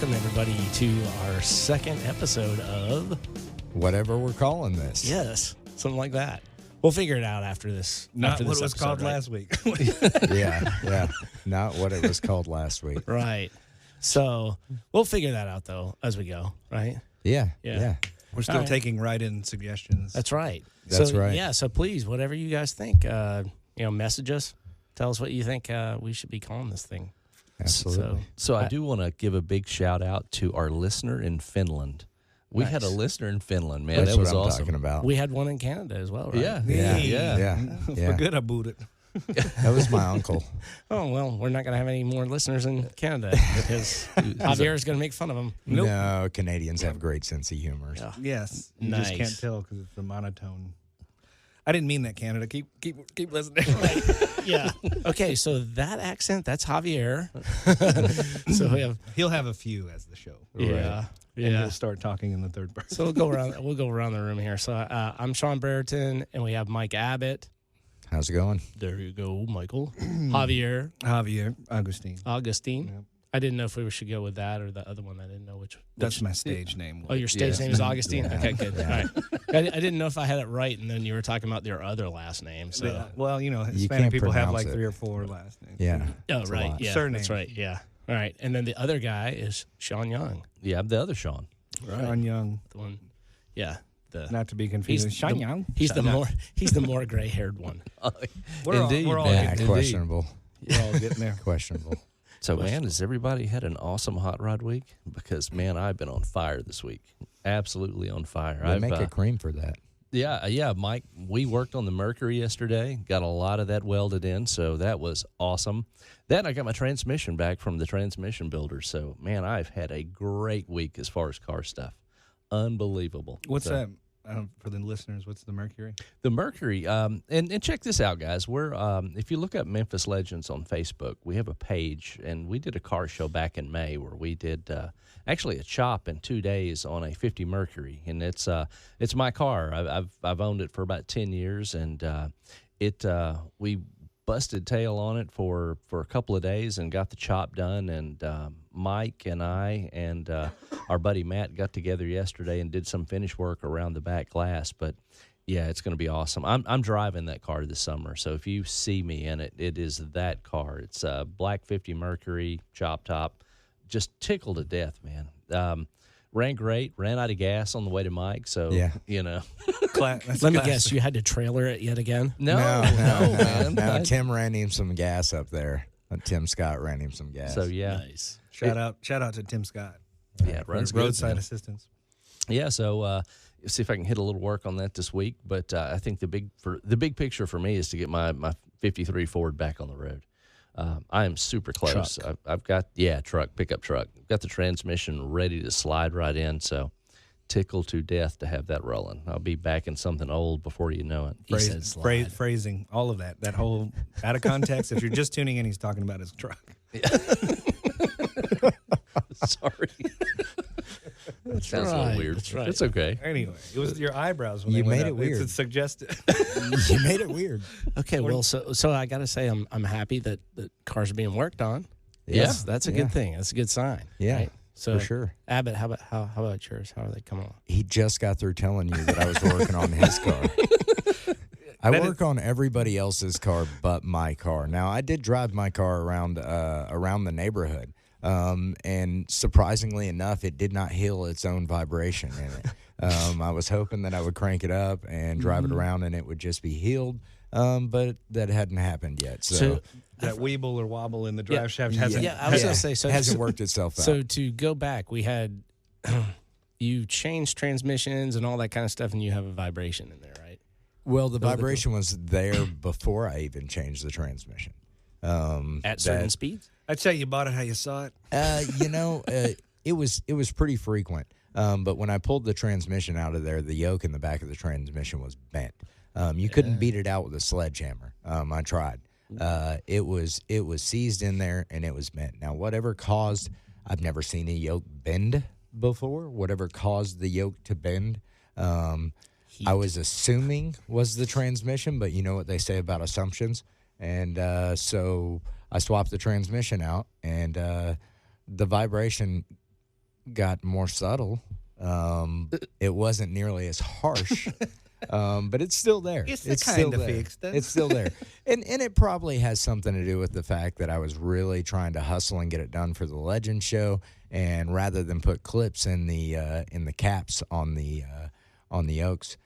welcome everybody to our second episode of whatever we're calling this. Yes, something like that. We'll figure it out after this. Not after what this it was episode, called right? last week. Yeah. Not what it was called last week. Right. So we'll figure that out though as we go. Right. Yeah. We're still taking write-in suggestions. That's right. That's right. Yeah. So please, whatever you guys think, message us. Tell us what you think we should be calling this thing. Absolutely. So I do want to give a big shout out to our listener in Finland. We had a listener in Finland, man. That's that was what I'm awesome. talking about. We had one in Canada as well, right? Yeah. Forget about it. That was my uncle. Oh, well, we're not going to have any more listeners in Canada because Javier is going to make fun of them. No, Canadians have a great sense of humor. Yeah. Yes. You Nice. just can't tell because it's the monotone. I didn't mean that, Canada. Keep listening. Yeah. Okay, so that accent, that's Javier. So we have He'll have a few as the show. Yeah. And he'll start talking in the third person. So we'll go around the room here. So I'm Shawn Brereton, and we have Mike Abbott. How's it going? There you go, Michael. Javier. Javier, Augustine. Augustine. Yep. I didn't know if we should go with that or the other one. I didn't know which. That's my stage name. Oh, your stage Yeah. name is Augustine? Yeah. Okay, good. All right. I didn't know if I had it right, and then you were talking about your other last name. So. Well, Hispanic can't people have pronounce like it. 3 or 4 last names. Yeah. Oh, That's a right. lot. Yeah. Surname. That's right. Yeah. All right. And then the other guy is Shawn Young. Yeah, I'm the other Shawn. Shawn Young. The one. Yeah. Not to be confused with Shawn Young. He's the more gray-haired one. Indeed, we're all man. Yeah, getting, questionable. we're all getting there. Questionable. So, man, has everybody had an awesome hot rod week? Because, man, I've been on fire this week. Absolutely on fire. They make a cream for that. Yeah, Mike, we worked on the Mercury yesterday, got a lot of that welded in, so that was awesome. Then I got my transmission back from the transmission builder, so, man, I've had a great week as far as car stuff. Unbelievable. What's that? For the listeners, what's the Mercury? The Mercury, and check this out, guys. We're if you look up Memphis Legends on Facebook, we have a page, and we did a car show back in May where we did actually a chop in 2 days on a 50 Mercury, and it's my car. I've owned it for about 10 years, and we busted tail on it for a couple of days and got the chop done, and Mike and I and our buddy Matt got together yesterday and did some finish work around the back glass. But yeah, it's going to be awesome. I'm driving that car this summer, so if you see me in it, it is that car. It's a black 50 Mercury chop top, just tickled to death, man. Ran great, ran out of gas on the way to Mike, so you know. Let me guess, you had to trailer it yet again? No, man. No, Tim ran him some gas up there. Tim Scott ran him some gas. So yeah, Nice. Shout out to Tim Scott. Yeah, it runs good, roadside man. assistance. Yeah, so see if I can hit a little work on that this week. But I think the big picture for me is to get my 53 Ford back on the road. I am super close. I've got pickup truck. Got the transmission ready to slide right in. So tickled to death to have that rolling. I'll be back in something old before you know it. He said slide. Phrasing, all of that whole out of context. If you're just tuning in, he's talking about his truck. Sorry. That sounds a little weird. That's right. It's okay. Anyway, it was your eyebrows when You they went made it up. weird. It's suggested. You made it weird. Okay, well, so I got to say I'm happy that the cars are being worked on. Yeah. That's a good thing. That's a good sign. Yeah, right? So for sure. Abbott, how about yours? How are they coming along? He just got through telling you that I was working on his car. I work on everybody else's car but my car. Now, I did drive my car around the neighborhood, and surprisingly enough, it did not heal its own vibration in it. I was hoping that I would crank it up and drive it around and it would just be healed, but that hadn't happened yet. So that weeble or wobble in the drive shaft hasn't. Yeah, I was going to say, so hasn't worked itself out. So to go back, we had you changed transmissions and all that kind of stuff, and you have a vibration in there, right? Well, the vibration was there before I even changed the transmission. At certain speeds? I'd say you bought it how you saw it. It was pretty frequent. But when I pulled the transmission out of there, the yoke in the back of the transmission was bent. You couldn't beat it out with a sledgehammer. I tried. It was seized in there and it was bent. Now, whatever caused, I've never seen a yoke bend before. Whatever caused the yoke to bend, I was assuming was the transmission, but you know what they say about assumptions. And so I swapped the transmission out, and the vibration got more subtle. It wasn't nearly as harsh, but it's still there. It's still kind of there. fixed. It's still there, and it probably has something to do with the fact that I was really trying to hustle and get it done for the Legend show, and rather than put clips in the caps on the Oaks.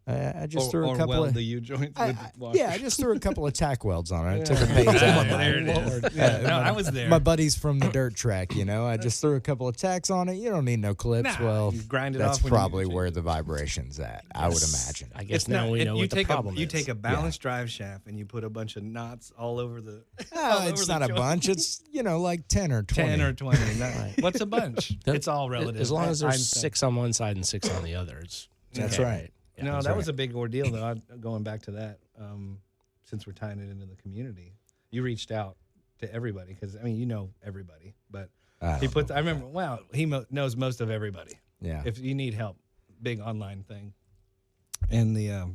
I just threw a couple weld of the U-joints with the washer. I just threw a couple of tack welds on it. I took a page out of my There it is. Yeah, no, I was there. my buddies from the dirt track. I just threw a couple of tacks on it. You don't need no clips. Nah, Well, you grind it that's off when you probably change where it. the vibration's at. I would imagine. I guess now we know what the problem You is. take a balanced drive shaft and you put a bunch of knots all over the. It's not a bunch. It's like 10 or 20. 10 or 20. What's a bunch? It's all relative. As long as there's Einstein. 6 on one side and 6 on the other, it's That's okay. right. Yeah, No, that's that right. was a big ordeal, though. Going back to that, since we're tying it into the community, you reached out to everybody because you know everybody, but he puts. I remember. Wow, he knows most of everybody. Yeah. If you need help, big online thing, and the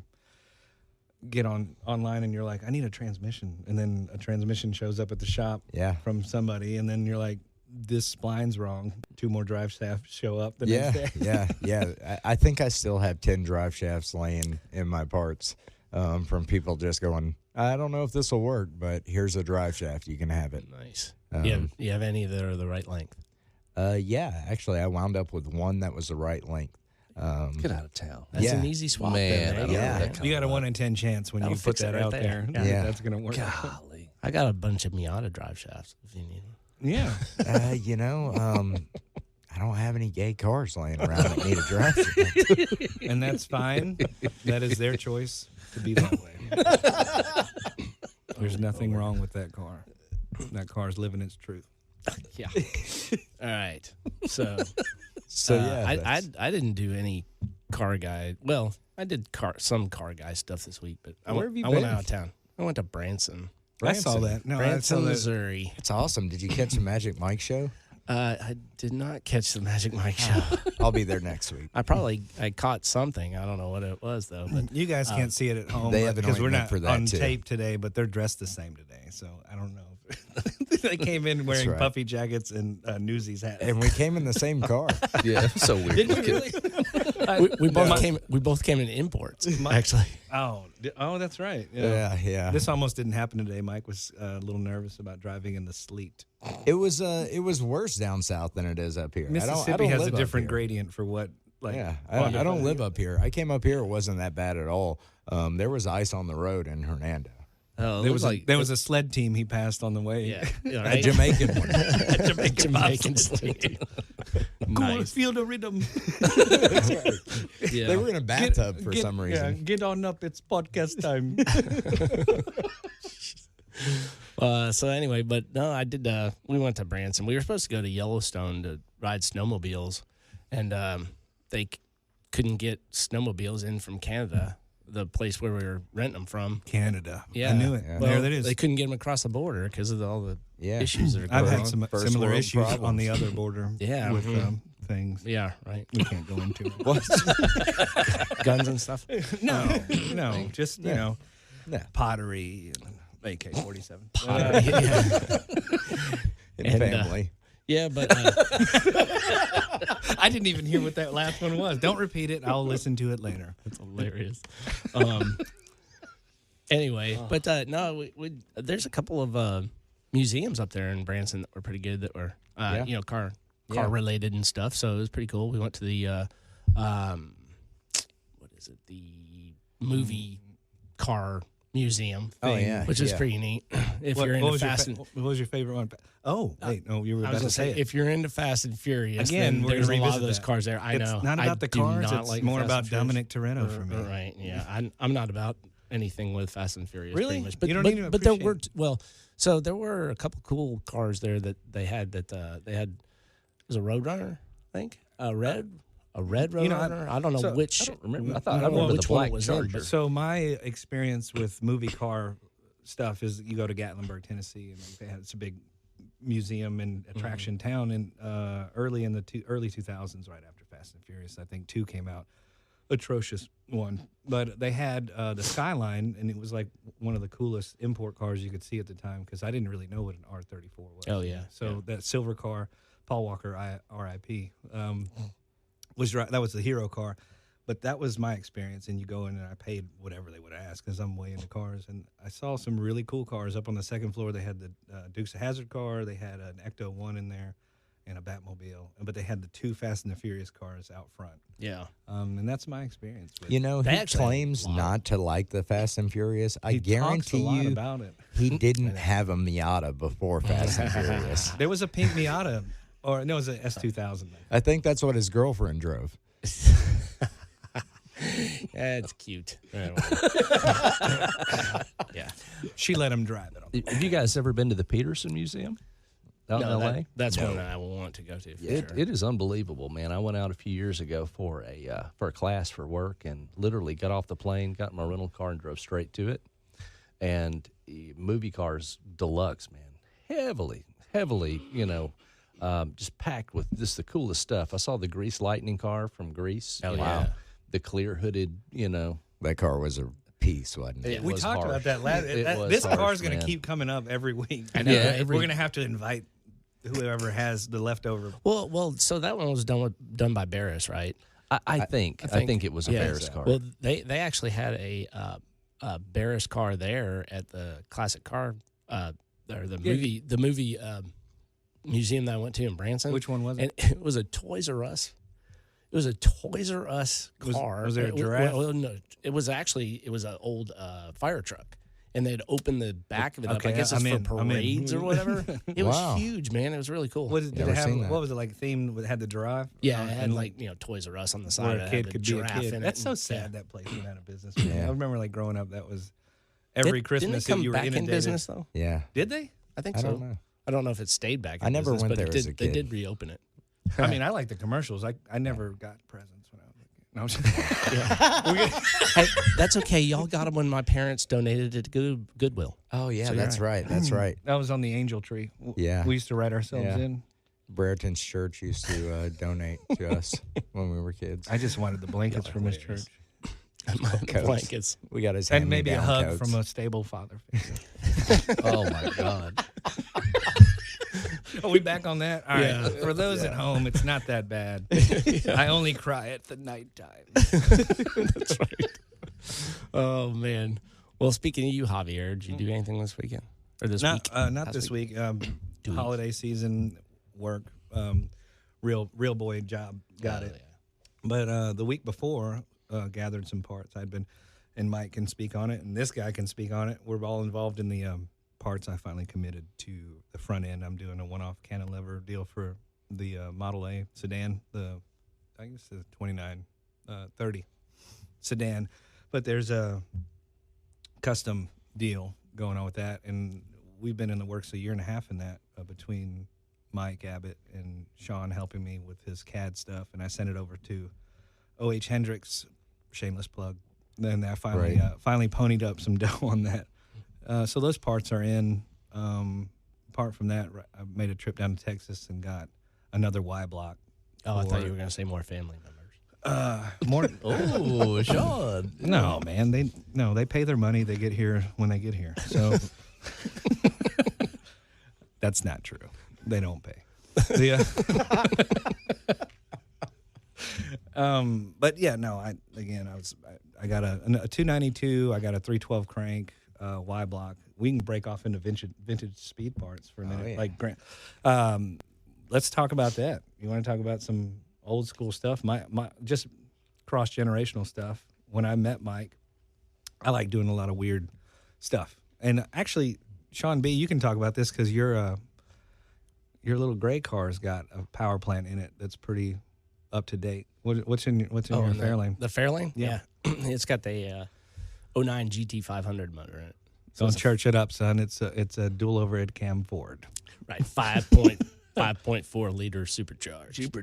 get online and you're like, I need a transmission, and then a transmission shows up at the shop. Yeah. From somebody, and then you're like, this spline's wrong. 2 more drive shafts show up the next day. yeah. I think I still have 10 drive shafts laying in my parts from people just going, I don't know if this will work, but here's a drive shaft. You can have it. Nice. You have any that are the right length? Yeah, actually, I wound up with one that was the right length. Get out of town. That's Yeah. an easy swap. Man, then, I right? don't Yeah. know that kind You got a of 1 in 10 chance when That'll you put fix it that right out there. there. Yeah. That's gonna work. Golly. I got a bunch of Miata drive shafts if you need them. Yeah. I don't have any gay cars laying around that need a drive shaft. And that's fine. That is their choice to be that way. There's nothing wrong with that car. That car's living its truth. Yeah. All right. So Yeah, I didn't do any car guy. Well, I did some car guy stuff this week, but I Where went, have you I went been? out of town. I went to Branson. I saw that. No, I saw Branson, that. Missouri. it's awesome. Did you catch the Magic Mike show? I did not catch the Magic Mike show. I'll be there next week. I caught something. I don't know what it was though, but You guys can't see it at home They have an because we're ointment not for that, on too. tape today, but they're dressed the same today. So I don't know. They came in wearing right. puffy jackets and Newsies hats. And we came in the same car. Yeah, so weird. Did you really? we both came in imports actually. Oh, that's right. Yeah. This almost didn't happen today. Mike was a little nervous about driving in the sleet. It was worse down south than it is up here. Mississippi I don't has a live up different here. gradient for what. Like, Yeah, I don't live up here. I came up here; it wasn't that bad at all. There was ice on the road in Hernando. Oh, There was a sled team he passed on the way. yeah, A right? Jamaican one. Jamaican sleep. Nice. Feel the rhythm. Yeah. They were in a bathtub for some reason. Yeah, get on up. It's podcast time. So anyway, but no, I did. We went to Branson. We were supposed to go to Yellowstone to ride snowmobiles, and they couldn't get snowmobiles in from Canada, the place where we were renting them from. Canada. Yeah, I knew it. Yeah. Well, There that is. They couldn't get them across the border because of all the Yeah. issues that are going I've on. had some First similar world issues on problems. the other border. Yeah. With Mhm. things. Yeah, right. We can't go into it. Guns and stuff. No, just you know, Yeah. pottery and AK-47. And And, family. Yeah, but I didn't even hear what that last one was. Don't repeat it. I'll listen to it later. it's hilarious. Anyway, but no, we there's a couple of museums up there in Branson that were pretty good that were car related and stuff. So it was pretty cool. We went to the what is it? The movie car museum. Oh, yeah, which is yeah. pretty neat. If you're into Fast and what was your favorite one? Oh, wait, no, you were I about was to gonna say it. if you're into Fast and Furious, Again, then we're there's gonna a lot of revisit those that. cars there. I It's know. not I about the do cars, not it's like more Fast about and Furious. Dominic Toretto for me. Right? Yeah, I'm not about anything with Fast and Furious. Really? Pretty much. But, You don't but, even but there appreciate were so there were a couple cool cars there that they had it was a Roadrunner, I think, a red Roadrunner. You know, I don't know so- which. I don't remember. I I thought I don't know remember which the one black it was in, Charger. but- So my experience with movie car stuff is you go to Gatlinburg, Tennessee, and it's a big museum and attraction town. And early 2000s, right after Fast and Furious, I think 2 came out. Atrocious one, but they had the Skyline, and it was like one of the coolest import cars you could see at the time because I didn't really know what an R34 was. Oh, yeah. So that silver car, Paul Walker, R.I.P. That was the hero car. But that was my experience, and you go in and I paid whatever they would ask because I'm way into cars. And I saw some really cool cars up on the second floor. They had the Dukes of Hazzard car, they had an Ecto 1 in there, and a Batmobile. But they had the 2 Fast and the Furious cars out front. Yeah. And that's my experience with You know, They he actually claims have a lot. not to like the Fast and Furious. I He talks a guarantee lot you about it. he didn't have a Miata before Fast and Furious. There was a pink Miata, or no, it was an S2000. I think that's what his girlfriend drove. That's cute. Yeah. She let him drive it. Have you guys ever been to the Peterson Museum out in L.A.? That's one that I will want to go to. For sure. It is unbelievable, man. I went out a few years ago for a class for work, and literally got off the plane, got in my rental car, and drove straight to it. And movie cars deluxe, man, heavily, just packed with just the coolest stuff. I saw the Grease Lightning car from Grease. Oh, you know, yeah. the clear hooded, That car was a piece, wasn't it? It We was talked harsh. about that last. It was This harsh, car is going man. to keep coming up every week. I know, Yeah, We're going to have to invite whoever has the leftover. Well, so that one was done by Barris, right? I think it was a Yeah. Barris car. Well, they actually had a Barris car there at the classic car, or the movie museum that I went to in Branson. Which one was it? And it was a Toys R Us. It was a Toys R Us car. Was there a giraffe? Well, no, it was an old fire truck, and they'd open the back of it up. Okay, I guess it's I'm in. for I'm in. parades or whatever. It Wow. was huge, man. It was really cool. Did Never it have? seen that. What was it like? Themed? It had the giraffe. Yeah, it had and Toys R Us on the side. where It a had kid the could be a giraffe kid. in it That's so and- sad that place went out of business. Yeah. I remember like growing up. That was every Christmas Didn't it come that you were back inundated. in business though? Yeah. Did they? I think I so. don't know. I don't know if it stayed back. In I never business, went but there it as did, a They kid. did reopen it. I mean, I like the commercials. I never got presents when I was a kid. No, I'm just Hey, that's okay. Y'all got them when my parents donated it to Goodwill. Oh, yeah, So you're that's right. That's right. that was on the Angel Tree. Yeah. We used to write ourselves Yeah. in. Brereton's church used to donate to us when we were kids. I just wanted the blankets from his church. Coats. Blankets. We got his And maybe a hand-me-down hug coats. from a stable father figure. Oh my God. Are we back on that? All right. Yeah. For those at home, it's not that bad. I only cry at the nighttime. That's right. Oh man. Well, speaking of you, Javier, did you do anything this weekend or this week? Not Last this week. weeks. Holiday season work. Real boy job. Got it. Yeah. But the week before, gathered some parts. And Mike can speak on it, and this guy can speak on it. We're all involved in the parts. I finally committed to the front end. I'm doing a one-off cantilever deal for the Model A sedan, I guess the 2930 sedan. But there's a custom deal going on with that, and we've been in the works a year and a half in that between Mike, Abbott, and Shawn helping me with his CAD stuff, and I sent it over to O.H. Hendricks, shameless plug. Then I finally ponied up some dough on that. So those parts are in. Apart from that, I made a trip down to Texas and got another Y block. Oh, I thought you were going to say more family members. More. Oh, Shawn. No, man. They pay their money. They get here when they get here. So that's not true. They don't pay. But yeah, no. I got a 292. I got a 312 crank, Y block. We can break off into vintage speed parts for a minute. yeah. Like Grant. Let's talk about that. You want to talk about some old school stuff? My just cross generational stuff. When I met Mike, I like doing a lot of weird stuff. And actually, Shawn B, you can talk about this because your little gray car's got a power plant in it that's pretty up to date. What's in your Fairlane? The Fairlane? Yeah. It's got the 09 GT500 motor in it. Don't church it up, son. It's a dual overhead cam Ford. Right, 5.4 liter supercharged.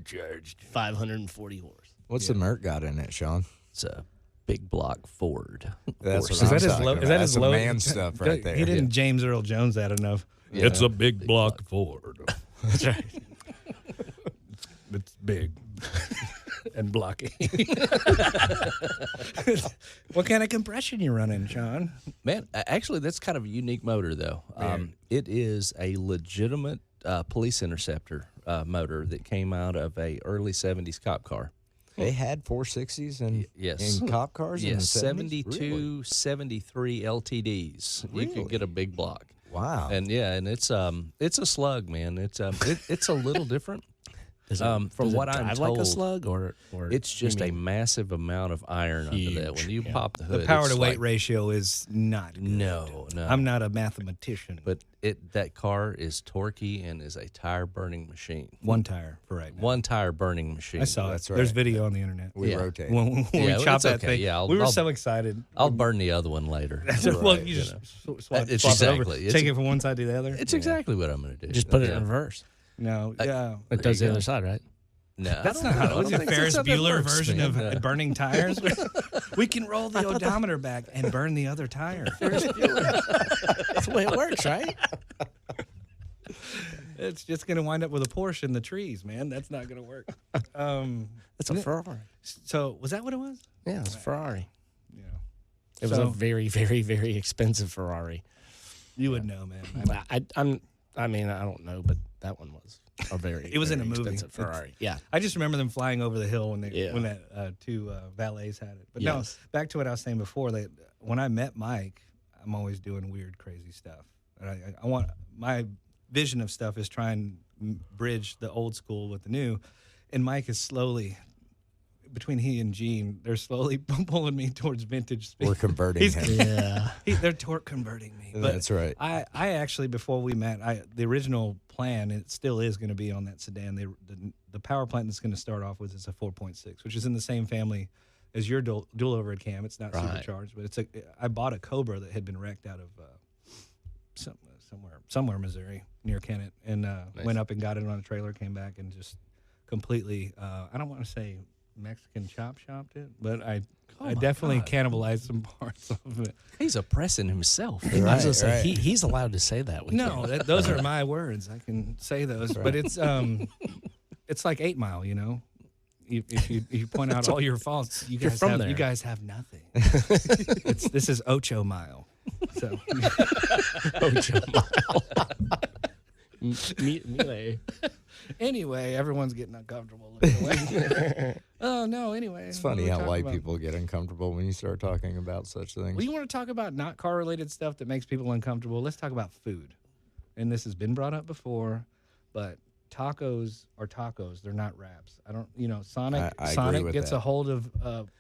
540 horse. What's the Merc got in it, Sean? It's a big block Ford. That's Horse. what I'm Is that his talking low? about. Is that That's his some low? man stuff right there. He didn't James Earl Jones that enough. Yeah. It's a big block Ford. That's right. It's big and blocky. What kind of compression you running, Shawn? Man, actually, that's kind of a unique motor, though. It is a legitimate police interceptor motor that came out of a early 70s cop car. They had 460s and Yes. in cop cars in the Yes, 70s? 72, 73 LTDs. You could get a big block. Wow. And it's a slug, man. It's a little different. From what I'm drive told, like a slug, or it's just a massive amount of iron under that. When you pop the hood, The power it's to weight like, ratio is not good. No. I'm not a mathematician. But that car is torquey and is a tire burning machine. One tire for right now. One tire burning machine. I saw That's it. There's right. video on the internet. We rotate. When we Yeah, chopped it's that okay. thing, Yeah, we were I'll- so excited. I'll burn the other one later. Well, you just swap It's it over, exactly- it's- take it from one side to the other. It's exactly what I'm going to do. just put it Yeah. in reverse. No, yeah. It does the other side, right? No, That's I not don't how know. it was. I A think Ferris that's how that Bueller works, version man. of burning tires. We can roll the odometer back and burn the other tire. That's the way it works, right? It's just going to wind up with a Porsche in the trees, man. That's not going to work. It's a Ferrari. So was that what it was? Yeah, it's a Ferrari. Yeah. It was a very, very, very expensive Ferrari. You would know, man. I mean, I don't know, but that one was a very. It was in very a movie. expensive Ferrari. Yeah. I just remember them flying over the hill when Yeah. that two valets had it. But Yes. no, back to what I was saying before. That when I met Mike, I'm always doing weird, crazy stuff. And I want my vision of stuff is try and bridge the old school with the new. And Mike is slowly, between he and Gene, they're slowly pulling me towards vintage speed. We're converting him. Yeah. They're torque converting me. But That's right. I actually, before we met, the original plan, it still is going to be on that sedan. The power plant that's going to start off with is a 4.6, which is in the same family as your dual overhead cam. It's not Right. supercharged, but I bought a Cobra that had been wrecked out of somewhere Missouri near Kennett, and went up and got it on a trailer, came back and just completely, I don't want to say Mexican chopped it, but I definitely cannibalized some parts of it. He's oppressing himself. I was gonna Right, say right. he's allowed to say that. No, those are my words. I can say those, but it's like 8 Mile. You know, if you point out all your faults, you guys from have there. you guys have nothing. This is Ocho Mile. So Ocho Mile. Melee. anyway, everyone's getting uncomfortable. Looking away. Oh no. Anyway, It's what funny were we how talking white about? people get uncomfortable when you start talking about such things. Well, you want to talk about not car related stuff that makes people uncomfortable? Let's talk about food. And this has been brought up before, but tacos are tacos. They're not wraps. I don't, Sonic I agree Sonic with gets that. a hold of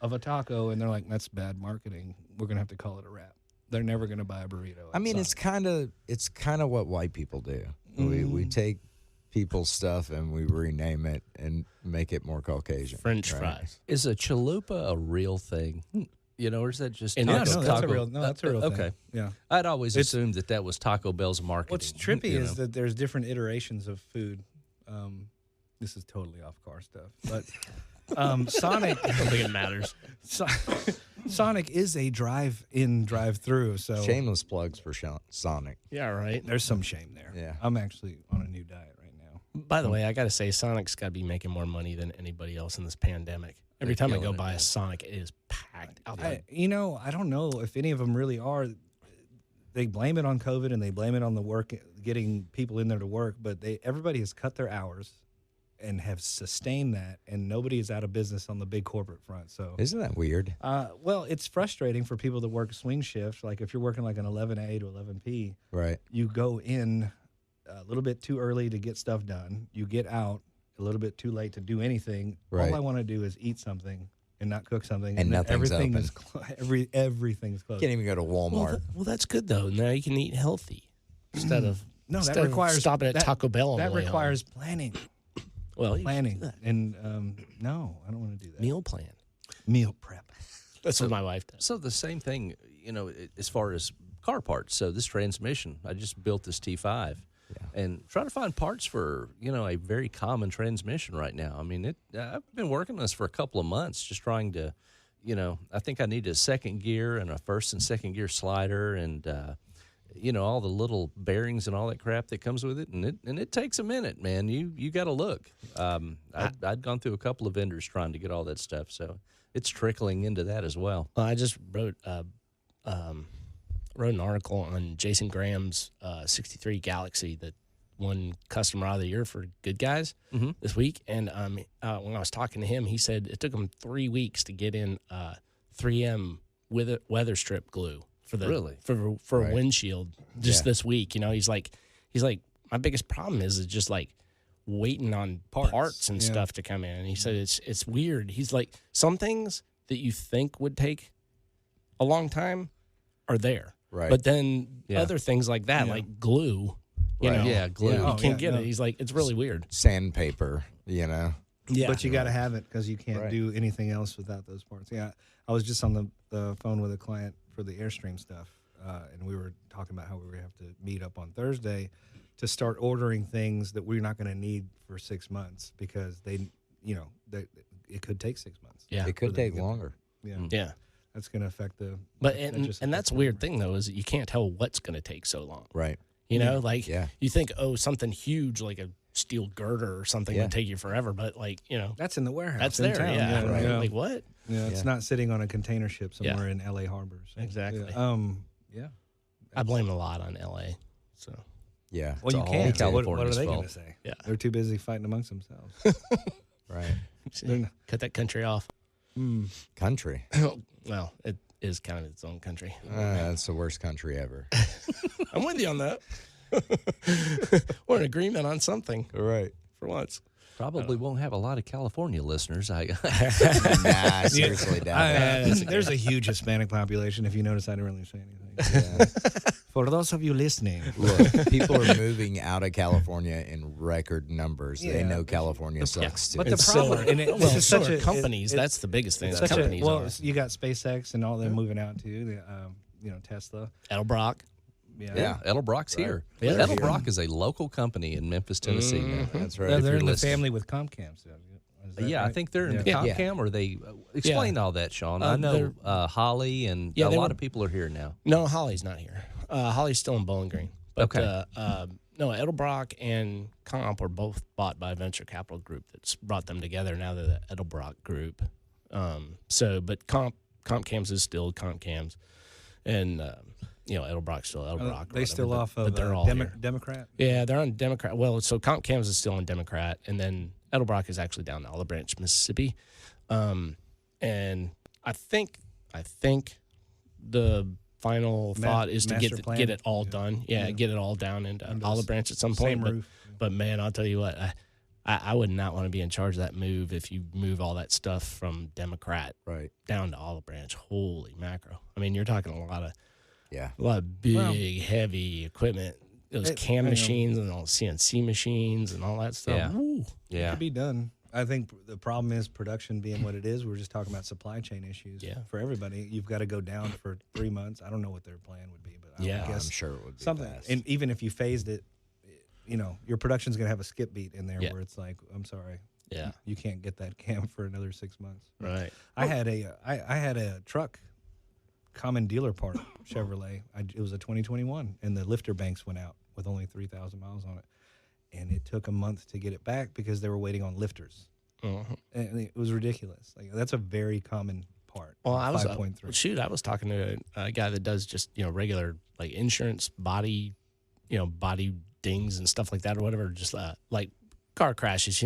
a taco and they're like, that's bad marketing. We're going to have to call it a wrap. They're never going to buy a burrito. I mean, Sonic. it's kind of what white people do. Mm. We take people's stuff and we rename it and make it more Caucasian. French right? fries. Is a chalupa a real thing? Or is that just And No, Taco- that's a real. No, that's a real thing. Okay. Yeah. I'd always It's- assumed that was Taco Bell's marketing. What's trippy you is know. that there's different iterations of food. This is totally off car stuff, but Sonic. I don't think it matters. Sonic is a drive-in, drive-through. So Shameless plugs for Sonic. Yeah, right. there's some shame there. Yeah. I'm actually on a new diet right now. By the way, I got to say, Sonic's got to be making more money than anybody else in this pandemic. Every time I go killing it, by man. a Sonic, it is packed out there. I don't know if any of them really are. They blame it on COVID and they blame it on the work, getting people in there to work. But everybody has cut their hours and have sustained that, and nobody is out of business on the big corporate front. So, Isn't that weird? well, it's frustrating for people that work swing shift. Like if you're working like an 11A to 11P, Right. you go in a little bit too early to get stuff done. You get out a little bit too late to do anything. Right. All I want to do is eat something and not cook something. And then nothing's everything open. is everything's closed. Can't even go to Walmart. Well, that's good though. Now you can eat healthy instead of No, that instead of requires stopping at Taco Bell. On That the way requires planning. home. Well, you Planning. should do that. And no, I don't want to do that. Meal plan. Meal prep. That's what my wife does. So the same thing, as far as car parts. So this transmission, I just built this T5, and trying to find parts for a very common transmission right now. I mean, I've been working on this for a couple of months, just trying to, I think I need a second gear and a first and second gear slider, and all the little bearings and all that crap that comes with it, and it takes a minute, man. You got to look. I'd gone through a couple of vendors trying to get all that stuff, so it's trickling into that as well. Well, I just wrote an article on Jason Graham's '63 Galaxy that one customer out of the year for Good Guys this week. And when I was talking to him, he said it took him 3 weeks to get in 3M with weather strip glue for the for a windshield just this week. You know, he's like my biggest problem is just like waiting on parts and stuff to come in. And he said it's weird. He's like, some things that you think would take a long time are there. Right. But then other things like that, like glue, you know, glue, you can't get it. He's like, it's really weird. Sandpaper, you know. Yeah. But you got to have it because you can't do anything else without those parts. Yeah. I was just on the phone with a client for the Airstream stuff, and we were talking about how we were going to have to meet up on Thursday to start ordering things that we're not going to need for 6 months because it could take 6 months. Yeah. It could take longer. Yeah. Yeah. That's going to affect the. But and that's a weird thing though, is that you can't tell what's going to take so long. Right. You know, like you think, something huge like a steel girder or something would take you forever, but like, you know, that's in the warehouse. That's there. Town. Yeah. Right. Like what? Yeah. It's not sitting on a container ship somewhere in LA Harbor. So. Exactly. Yeah. I blame a lot on LA. So. Yeah. Well, you can't. What are they going to say? Yeah. They're too busy fighting amongst themselves. Right. Cut that country off. Country. Well, it is kind of its own country. That's the worst country ever. I'm with you on that. We're in agreement on something. Right. For once. Probably won't have a lot of California listeners. Nah, seriously, there's a huge Hispanic population. If you notice, I didn't really say anything. Yeah. For those of you listening, look, people are moving out of California in record numbers. They know California sucks too. But the problem, such a companies. That's the biggest thing. Companies. You got SpaceX and all them moving out too. Tesla, Edelbrock. Yeah, Edelbrock's here. Yeah, Edelbrock is a local company in Memphis, Tennessee. That's right. They're in the family with Comcam. So right? I think they're in the Comcam, or they explain all that, Shawn. I know Holly and a lot of people are here now. No, Holly's not here. Holly's still in Bowling Green. But, no, Edelbrock and Comp were both bought by a venture capital group that's brought them together. Now they're the Edelbrock group. But Comcams is still Comcams, and Edelbrock's still Edelbrock. They still off of they're all Democrat? Yeah, they're on Democrat. Well, so Comcams is still on Democrat, and then Edelbrock is actually down in Olive Branch, Mississippi. And I think the final thought is to get it all done. Yeah, get it all down into Olive Branch at some point. But man, I'll tell you what, I would not want to be in charge of that move if you move all that stuff from Democrat down to Olive Branch. Holy macro! I mean, you're talking a lot of big, heavy equipment. Those CAM machines and all CNC machines and all that stuff. It could be done. I think the problem is production being what it is. We're just talking about supply chain issues for everybody. You've got to go down for 3 months. I don't know what their plan would be, but I guess I'm sure it would be something. Best. And even if you phased it, your production's going to have a skip beat in there where it's like, I'm sorry. Yeah. You can't get that cam for another 6 months. Right. I had a truck, common dealer part, Chevrolet. It was a 2021, and the lifter banks went out with only 3,000 miles on it. And it took a month to get it back because they were waiting on lifters. And it was ridiculous. Like, that's a very common part. Well, I was I was talking to a guy that does just regular like insurance, body dings and stuff like that or whatever, just like car crashes,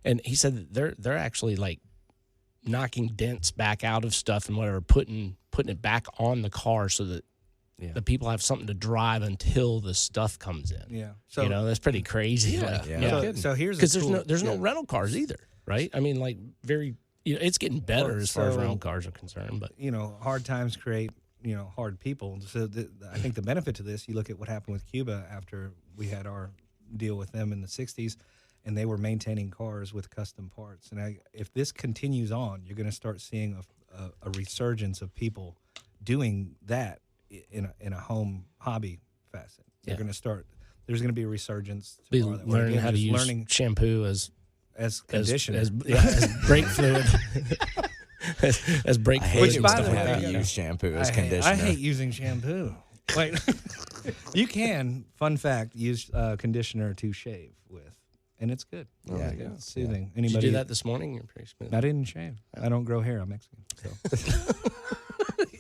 and he said that they're actually like knocking dents back out of stuff and whatever, putting it back on the car so that the people have something to drive until the stuff comes in. Yeah, so that's pretty crazy. So here's because there's no rental cars either, right? I mean, like it's getting better as far as rental cars are concerned, but hard times create hard people. So I think the benefit to this, you look at what happened with Cuba after we had our deal with them in the 60s, and they were maintaining cars with custom parts. And if this continues on, you're going to start seeing a resurgence of people doing that in a home hobby facet. They're going to start. There's going to be a resurgence. Learning how to use shampoo as conditioner, as brake fluid. as brake fluid. Which, by the way, use shampoo as conditioner. I hate using shampoo. Wait, you can. Fun fact: use conditioner to shave with, and it's good. It's soothing. Did you do that this morning? You're pretty smooth. I didn't shave. I don't grow hair. I'm Mexican. So.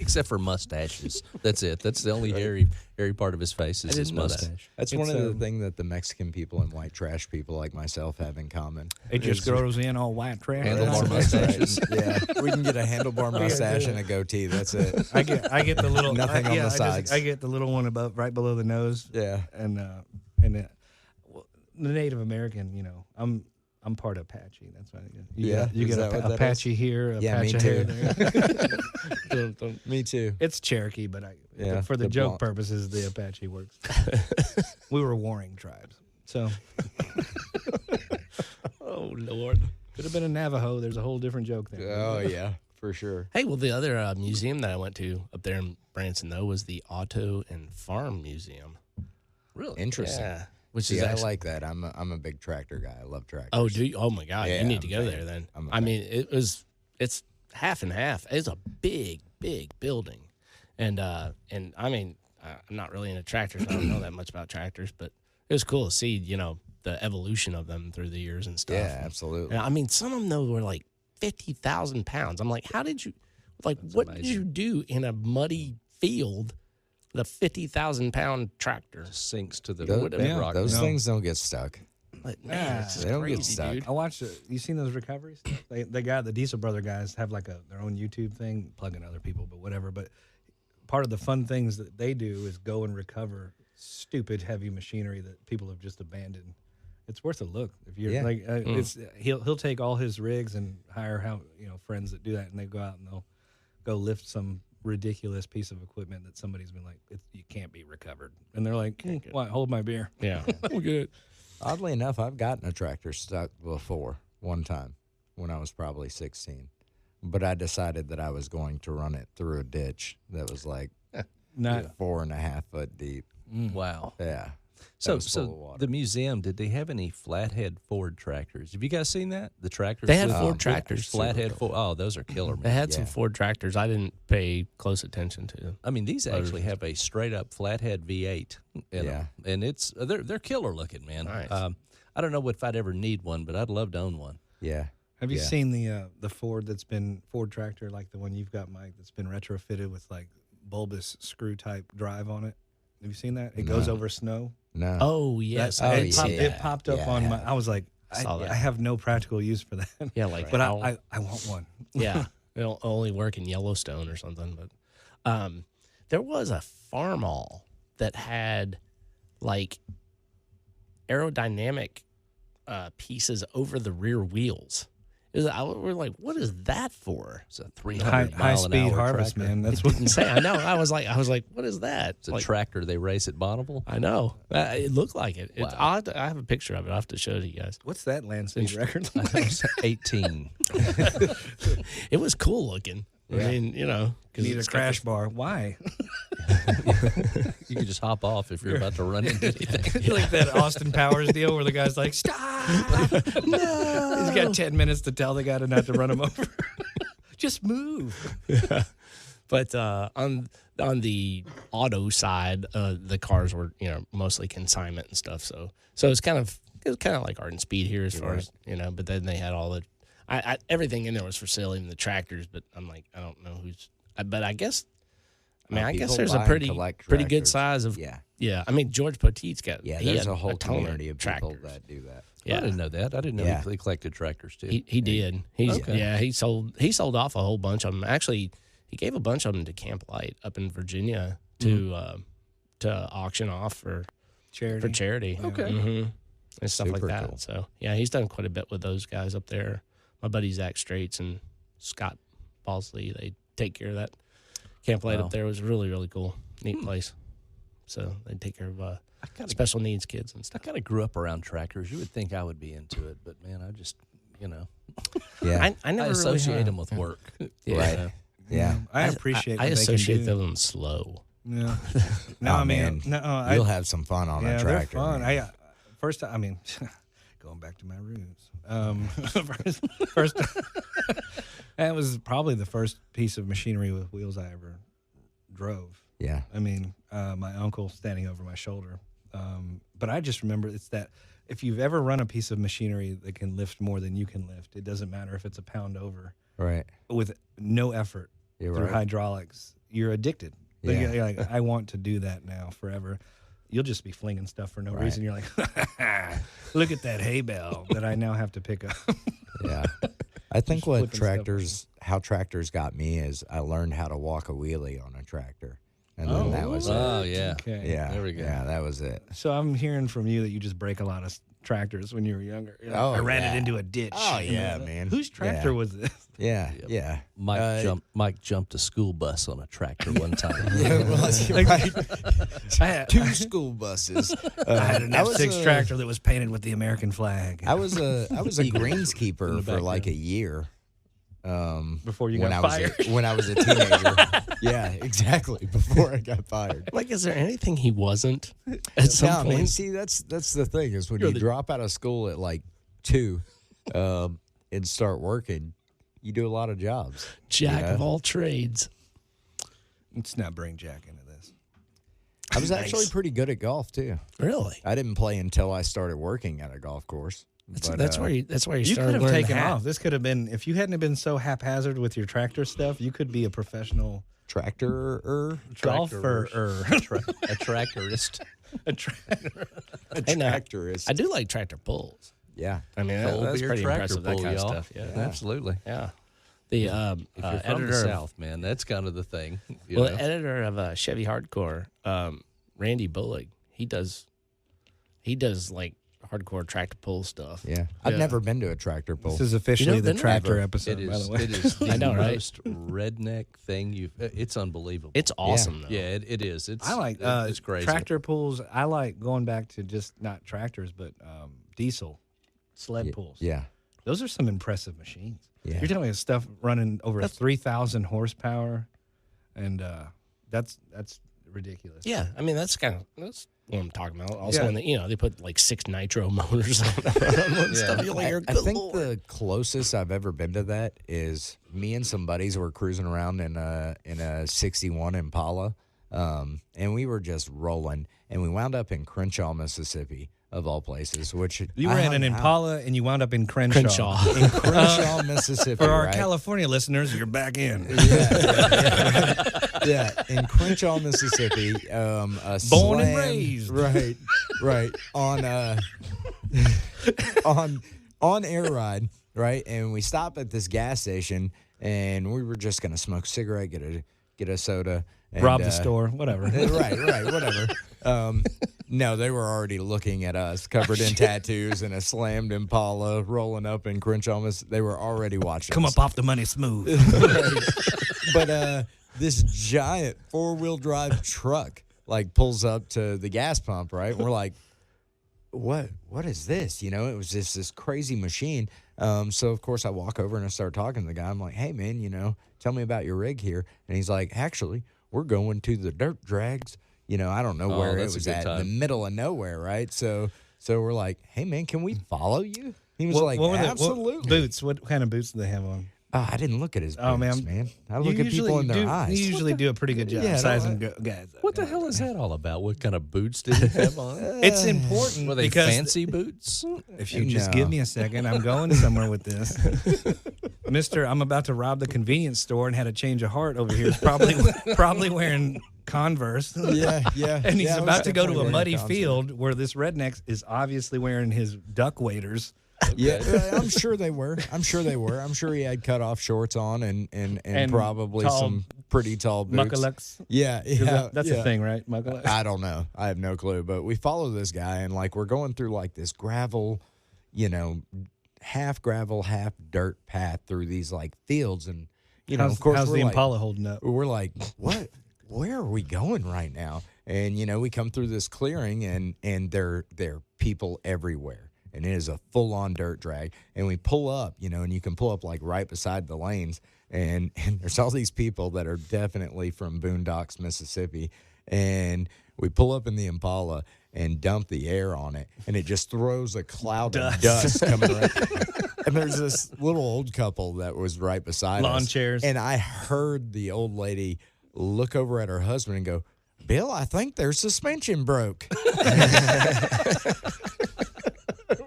Except for mustaches. That's it. That's the only hairy part of his face is his mustache. That's one of the things that the Mexican people and white trash people like myself have in common. It just grows in all white trash. Handlebar mustaches. Yeah, we can get a handlebar mustache and a goatee. That's it. I get the little Nothing on the sides. I get the little one right below the nose. Yeah, and well, the Native American, you know, I'm part Apache. That's why you get Apache here, Apache me here. too. There. Me too. It's Cherokee, but for the joke purposes, the Apache works. We were warring tribes, so. Oh Lord. Could have been a Navajo. There's a whole different joke there. Oh yeah, for sure. Hey, well, the other museum that I went to up there in Branson, though, was the Auto and Farm Museum. Really? Interesting. Yeah. Which I is like that. I'm a big tractor guy. I love tractors. Oh, do you? Oh my God, Yeah, you need to I'm go a there fan. then. I'm a mean, it's half and half. It's a big building, and I mean, I'm not really into tractors. I don't know that much about tractors, but it was cool to see, you know, the evolution of them through the years and stuff. Yeah, absolutely. And, I mean, some of them though were like 50,000 pounds. I'm like, how did you? Like, what did you do in a muddy field? The 50,000 pound tractor Sinks to the Those, rock. things don't get stuck. But man, it's just they don't get crazy, stuck. dude. I watched it. You seen those recoveries? The Diesel Brother guys have like their own YouTube thing, plugging other people, but whatever. But part of the fun things that they do is go and recover stupid heavy machinery that people have just abandoned. It's worth a look if you're it's he'll take all his rigs and hire friends that do that, and they go out and they'll go lift some ridiculous piece of equipment that somebody's been like, you can't be recovered, and they're like, what? Hold my beer. Yeah, we're good. Oddly enough, I've gotten a tractor stuck before one time when I was probably 16. But I decided that I was going to run it through a ditch that was like Not 4.5 foot deep. Wow. Yeah. So full of water. the museum, did they have any flathead Ford tractors? Have you guys seen that? The tractors? They had with- Ford tractors. Flathead Ford. Oh, those are killer, They man. had some Ford tractors. I didn't pay close attention to them. I mean, these actually have a straight up flathead V8 in them. And it's they're killer looking, man. Nice. I don't know if I'd ever need one, but I'd love to own one. Yeah. Have you seen the Ford that's been Ford tractor like the one you've got, Mike, that's been retrofitted with like bulbous screw type drive on it? Have you seen that? It goes over snow. No. Oh yes, It popped up on my. I was like, Saw that. I have no practical use for that. Yeah, like but how- I want one. yeah, it'll only work in Yellowstone or something. But there was a farm all that had like aerodynamic pieces over the rear wheels. We're like, what is that for? It's a 300 High mile an speed hour harvest, tractor. man. That's what. Didn't say. I know. I was like, what is that? It's a Like, tractor they race at Bonneville. I know. It looked like it. It's, Wow. I have a picture of it. I'll have to show it to you guys. What's that land speed record? 18. It was cool looking. I mean, you know, You need a it's got crash this- bar. Why? You can just hop off if you're about to run into anything. Like that Austin Powers deal where the guy's like, stop! No! He's got 10 minutes to tell the guy not to run him over. Just move. But on the auto side, the cars were mostly consignment and stuff. So it's kind of like Art and Speed here as far as But then they had all the everything in there was for sale, even the tractors. But I'm like, I don't know who's. But I guess. I guess people there's a buy and pretty collect good tractors. size of. Yeah. Yeah. I mean, George Poteet's got. Yeah, he there's had a whole ton community of people tractors. that do that. I Yeah. didn't know that. I didn't know Yeah. he collected tractors too. He did. He sold off a whole bunch of them. Actually, he gave a bunch of them to Camp Light up in Virginia to auction off for charity. Okay. Mm-hmm. And stuff Super like that. cool. So yeah, he's done quite a bit with those guys up there. My buddy Zach Straits and Scott Balsley, they take care of that. Camp Light up there was really, really cool. Neat place. So they take care of special needs kids and I stuff. kind of grew up around tractors. You would think I would be into it, but man, I just, Yeah. I never I really associate have. them with work. Right. Yeah. I appreciate I what associate they can do. them slow. No. Oh, man. No, You'll have some fun on a they're tractor. fun. man. First, going back to my roots. First, that was probably the first piece of machinery with wheels I ever drove. Yeah. I mean, my uncle standing over my shoulder. But I just remember it's that if you've ever run a piece of machinery that can lift more than you can lift, it doesn't matter if it's a pound over, Right. with no effort You're through right. hydraulics. you're addicted. Like, Yeah. you're like, I want to do that now forever. You'll just be flinging stuff for no reason. You're like, look at that hay bale that I now have to pick up. Yeah. I think Just what flipping how tractors got me is I learned how to walk a wheelie on a tractor. And then that was it. Oh, yeah. Okay. Yeah. There we go. Yeah, that was it. So I'm hearing from you that you just break a lot of tractors when you were younger. You're like, Oh, I ran yeah. it into a ditch. Oh, You yeah, know? man. Whose tractor Yeah. was this? Yeah. Yeah. Mike jumped a school bus on a tractor one time. Yeah, well, right. I had, 2 school buses. I had an I was F6 a- tractor that was painted with the American flag. I was a greenskeeper the for like a background. year. Before you when got fired. when I was a teenager. Yeah, exactly. Before I got fired. Like, is there anything he wasn't at some Yeah, point? man. See, that's the thing is when you drop out of school at like 2, and start working, you do a lot of jobs. Jack Yeah. of all trades. Let's not bring Jack into this. I was Nice. actually pretty good at golf too. Really? I didn't play until I started working at a golf course. That's where you You could started have learning taken to hat. off. This could have been, if you hadn't have been so haphazard with your tractor stuff, you could be a professional tractor golfer. A tractorist. A tra- a Hey, now, tractorist. I do like tractor pulls. Yeah. I mean, Cold that's beer pretty tractor impressive. That pull, kind of y'all. stuff. Yeah. Absolutely. Yeah. The If you're from editor the of, South, man, that's kind of the thing. You well, know? the editor of Chevy Hardcore, Randy Bullock, he does like hardcore tractor pull stuff. Yeah. I've Yeah. never been to a tractor pull. This is officially You know, the been tractor there? episode, It by is. the way. It is the I know, right? most redneck thing you've. It's unbelievable. It's awesome though. Yeah, it is. It's. I like it's crazy. tractor pulls. I like going back to just not tractors, but diesel sled pulls. Yeah. Those are some impressive machines. Yeah. You're telling me stuff running over 3,000 horsepower, and that's ridiculous. Yeah, I mean that's what I'm talking about. Also, Yeah. when they put like 6 nitro motors on them and stuff. You're like, I good think Lord. the closest I've ever been to that is me and some buddies were cruising around in a 61 Impala, and we were just rolling, and we wound up in Crenshaw, Mississippi, of all places. Which You I ran an hung out Impala, and you wound up in Crenshaw. Crenshaw. in Crenshaw, Mississippi. For our right? California listeners, you're back in. Yeah, in Crenshaw, Mississippi, a Born and slam- raised. right on air ride, right, and we stop at this gas station, and we were just gonna smoke a cigarette, get a soda, and, Rob the store, whatever. right, whatever. No, they were already looking at us, covered in tattoos and a slammed Impala, rolling up in Crenshaw. They were already watching. Come us. up off the money smooth. But this giant 4-wheel drive truck like pulls up to the gas pump, right? And we're like, what is this? You know, it was just this crazy machine. So of course I walk over and I start talking to the guy. I'm like, hey man, tell me about your rig here. And he's like, actually, we're going to the dirt drags. I don't know where it that's a was good at, in the time. middle of nowhere, right? So we're like, hey man, can we follow you? He was like, what were absolutely. boots? What kind of boots do they have on? Oh, I didn't look at his boots, Oh, man. man. I look at people in their eyes. You usually do a pretty good job Yeah, no, sizing guys up. What the hell is that all about? What kind of boots did you have on? It's important Were they because fancy boots? if you just No. give me a second, I'm going somewhere with this. Mister, I'm about to rob the convenience store and had a change of heart over here. Is probably wearing Converse. Yeah. And he's Yeah, I was about to go to definitely a wearing muddy Converse. field where this redneck is obviously wearing his duck waders. Yeah, I'm sure they were. I'm sure he had cut off shorts on and probably tall some pretty tall boots. Muckalucks. Yeah. That's yeah. a thing, right? Muckalucks. I don't know. I have no clue. But we follow this guy, and like we're going through like this gravel, half gravel, half dirt path through these like fields, and of course how's we're the like, Impala holding up? we're like, what? Where are we going right now? And we come through this clearing, and there are people everywhere. And it is a full-on dirt drag. And we pull up, and you can pull up like right beside the lanes. And there's all these people that are definitely from Boondocks, Mississippi. And we pull up in the Impala and dump the air on it. And it just throws a cloud of dust coming around. And there's this little old couple that was right beside us. Lawn chairs. And I heard the old lady look over at her husband and go, Bill, I think their suspension broke.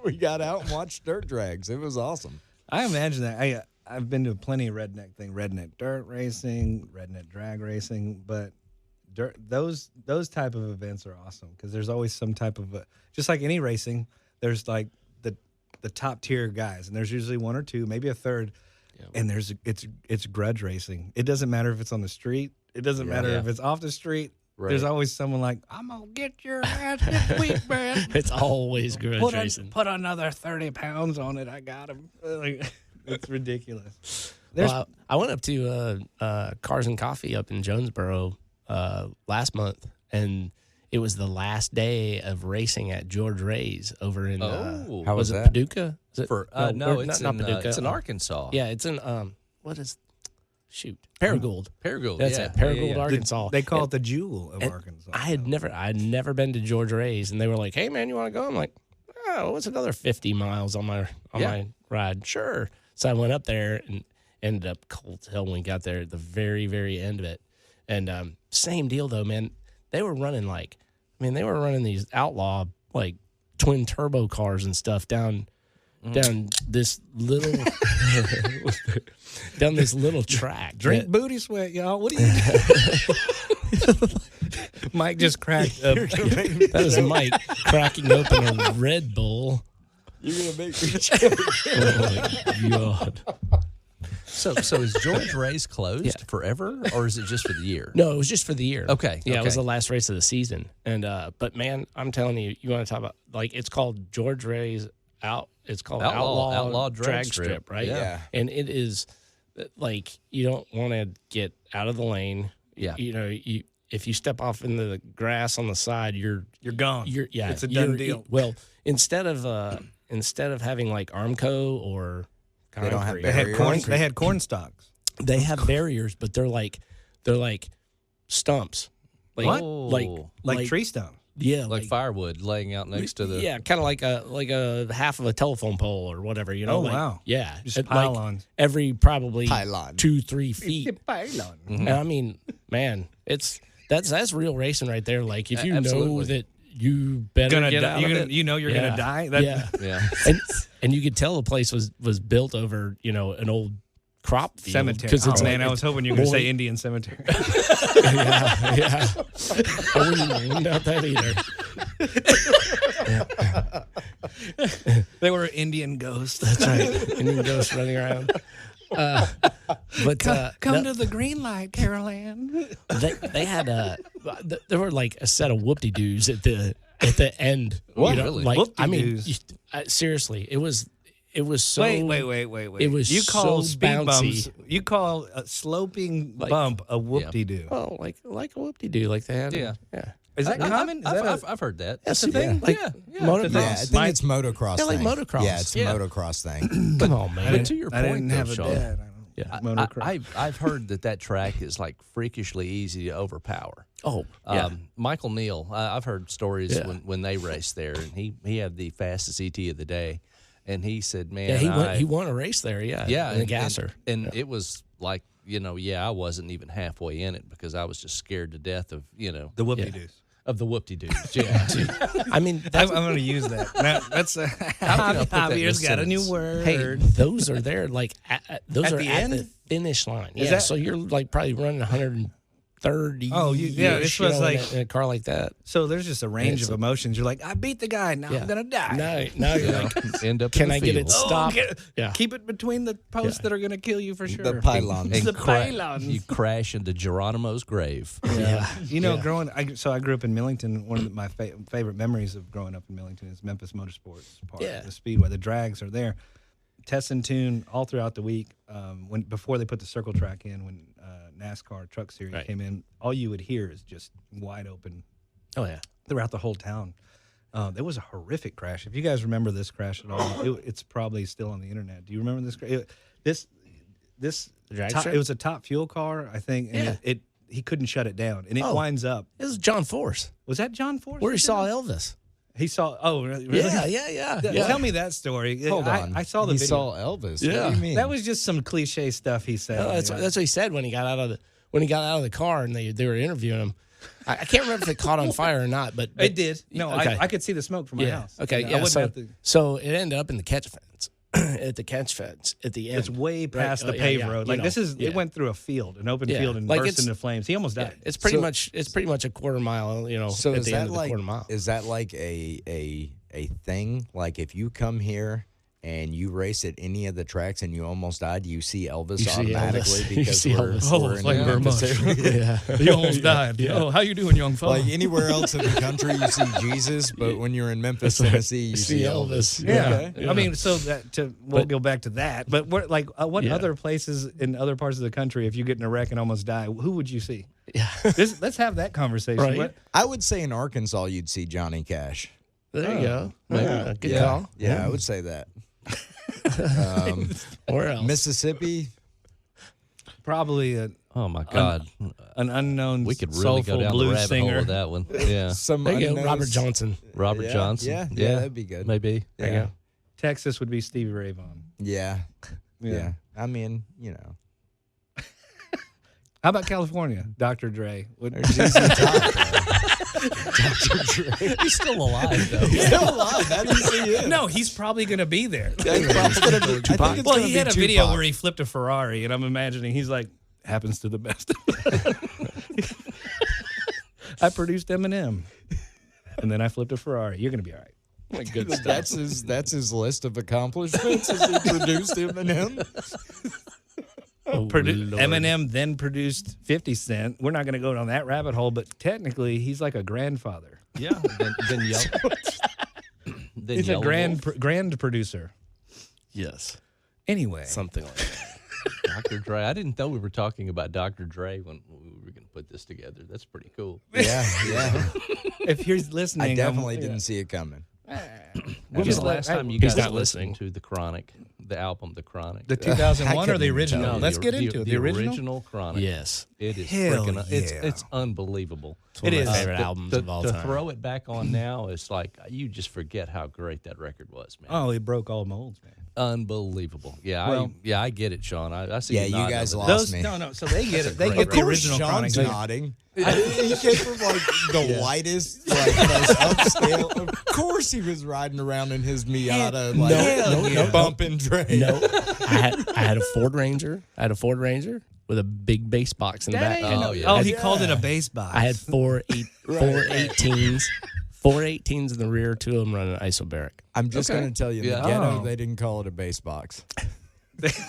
We got out and watched dirt drags. It was awesome. I imagine that. I've been to plenty of redneck dirt racing, redneck drag racing, but those type of events are awesome because there's always some type of just like any racing, there's like the top tier guys, and there's usually one or two, maybe a third, and it's grudge racing. It doesn't matter if it's on the street, it doesn't matter if it's off the street. Right. There's always someone like, I'm gonna get your ass this week, man. It's always grudge racing. Put another 30 pounds on it. I got him. It's ridiculous. Well, I went up to Cars and Coffee up in Jonesboro last month, and it was the last day of racing at George Ray's over in how was it that? Paducah? Is it? No, it's not in Paducah. it's in Arkansas. Yeah, it's in Paragould. Paragould. That's it. Paragould, Arkansas. They call it the jewel of Arkansas. I had never been to George Ray's, and they were like, "Hey, man, you want to go?" I'm like, "Oh, what's another 50 miles on my ride?" Sure. So I went up there and ended up cold as hell when we got there at the very, very end of it. And same deal though, man. They were running these outlaw like twin turbo cars and stuff down this little track. Drink booty sweat, y'all. What do you do? Mike just cracked up. That was Mike cracking open a Red Bull. You're gonna make me Oh my God. So is George Ray's closed forever, or is it just for the year? No, it was just for the year. Okay. Yeah, it was the last race of the season. And but man, I'm telling you, you want to talk about like it's called George Ray's It's called Outlaw Drag Strip, right? Yeah. And it is like you don't want to get out of the lane. Yeah. You know, if you step off into the grass on the side, you're gone. It's a done deal. Well, instead of having like Armco or They don't have concrete, They had corn stalks. They have barriers, but they're like stumps. Like, what? Like tree stumps. Yeah, like firewood laying out next to the. Yeah, kind of like a half of a telephone pole or whatever. You know. Oh wow. Yeah, just pylons. Every probably pylon 2-3 feet. It's a pylon. And I mean, man, that's real racing right there. Like if you know that you better get out of it, you know you're gonna die. Yeah. And you could tell the place was built over an old crop field. Cemetery. It's I was hoping you were going to say Indian cemetery. yeah. I wouldn't doubt that either. They were Indian ghosts. That's right. Indian ghosts running around. Come to the green light, Carol Ann. They had there were like a set of whoop-de-doos at the end. What? Really? Like, I mean, Whoop-de-doos? Seriously, it was so. Wait. It was you call so speed bouncy. bumps. You call a sloping bump a whoop-de-doo. Well, like a whoop-de-doo, like they had. Yeah. Is that common? I've heard that. That's a thing? Like, motocross. Yeah, I think it's motocross. Yeah, like thing. motocross. Yeah, it's a motocross thing. Come on, man. But to your I point, didn't though, have a Shawn, dad. I've heard that track is like freakishly easy to overpower. Oh, yeah. Michael Neal, I've heard stories when they raced there, and he had the fastest ET of the day, and he said, "Man, he won a race there, in the gasser, and it was like I wasn't even halfway in it because I was just scared to death of the whoop-de-doos." Of the whoop-de-doos, yeah. I mean, I'm going to use that. That's Javier's got a new word. Hey, those are there like those At are the at end? the finish line. Is Yeah, that- so you're like probably running 130. Oh, this was like in a car like that. So there's just a range It's of emotions. You're like, I beat the guy. Now I'm gonna die. Now you're like, End up. can in I the get field. it stopped? Oh, keep it between the posts that are gonna kill you for sure. The pylons. And the pylons. You crash into Geronimo's grave. Yeah, I grew up in Millington. One of my favorite memories of growing up in Millington is Memphis Motorsports Park, the Speedway. The drags are there. Test and tune all throughout the week. Before they put the circle track in, when NASCAR Truck Series came in, all you would hear is just wide open. Oh yeah, throughout the whole town. There was a horrific crash. If you guys remember this crash at all, it's probably still on the internet. Do you remember this crash? It was a top fuel car, I think, and he couldn't shut it down, and it winds up. It was John Force. Was that John Force? Where he saw Elvis. He saw. Oh, really? Yeah. Tell me that story. Hold on. I saw the he video. saw Elvis. Yeah. What do you mean? That was just some cliche stuff he said. No, that's what he said when he got out of the car and they were interviewing him. I can't remember if it caught on fire or not, but it did. No, okay. I could see the smoke from my house. Okay, I yeah. wouldn't have to. So it ended up in the catch fence, at the catch fence at the end. It's way past Right. the Oh, paved yeah, road. you Like know, this is, yeah. it went through a field, an open Yeah. field, and Like burst it's- into flames. He almost Yeah, died. it's pretty much a quarter mile. So at is the that end of the like quarter mile. is that like a thing? Like if you come here and you race at any of the tracks and you almost died, you see Elvis You see automatically Elvis. You because see we're, Elvis. we're in thank you the very Memphis much. area. Yeah. You almost died. Oh, how you doing, young fella? Like anywhere else in the country, you see Jesus, but when you're in Memphis, Tennessee, you see Elvis. Yeah. Yeah. I mean, so that we'll go back to that. But what Yeah. other places in other parts of the country, if you get in a wreck and almost die, who would you see? Yeah. Let's have that conversation. Right. What- I would say in Arkansas, you'd see Johnny Cash. There you go. Yeah. Good yeah, call. yeah, I would say that. Where else? Mississippi, Probably Oh my God, an unknown we could really soulful go down the blues rabbit singer. hole with that one. Yeah, some There you go. unknowns. Robert Johnson. Robert Yeah, Johnson. yeah, that'd be good. Maybe. There you Yeah. go. Texas would be Stevie Ray Vaughan. Yeah. Yeah. I mean, How about California? Dr. Dre. there's ZZ Top. Dr. Dre. He's still alive, though. He's still alive. That is he is. No, he's probably going to be there. I think it's Well, gonna he be had a video Tupac. where he flipped a Ferrari, and I'm imagining he's like, happens to the best. I produced Eminem, and then I flipped a Ferrari. You're going to be all right. Good stuff. That's his list of accomplishments. Is he produced Eminem? Oh, Lord. Eminem then produced 50 Cent. We're not going to go down that rabbit hole, but technically, he's like a grandfather. Yeah. Then then He's a Yellow Wolf. grand producer. Yes. Anyway, Something like that. Dr. Dre. I didn't know we were talking about Dr. Dre when we were going to put this together. That's pretty cool. Yeah. if he's listening, I definitely didn't see it coming. When was the last time you He's guys not listened listening. to The Chronic, the album The Chronic? The 2001 or couldn't the even original? tell you. Let's get into it. The original? Chronic. Yes. It is Hell freaking. yeah. It's unbelievable. It's one It of my is. favorite albums of all to time. throw it back on now is like you just forget how great that record was, man. Oh, he broke all molds, man. Unbelievable. Yeah, Well- I get it, Sean. I see. Yeah, you you nodding guys over lost there. me. No, so they get it. They great get Of the course, original Sean's Chronic. nodding. He came from like the whitest, like most upscale. Of course, he was riding around in his Miata, like bumping Dre. No, I had a Ford Ranger. I had a Ford Ranger with a big bass box in the back. Oh, yeah. Oh, he called it a bass box. I had four 18s. Four 18s in the rear, two of them running isobaric. I'm just Okay. going to tell you, in Yeah. the ghetto, Oh. they didn't call it a bass box.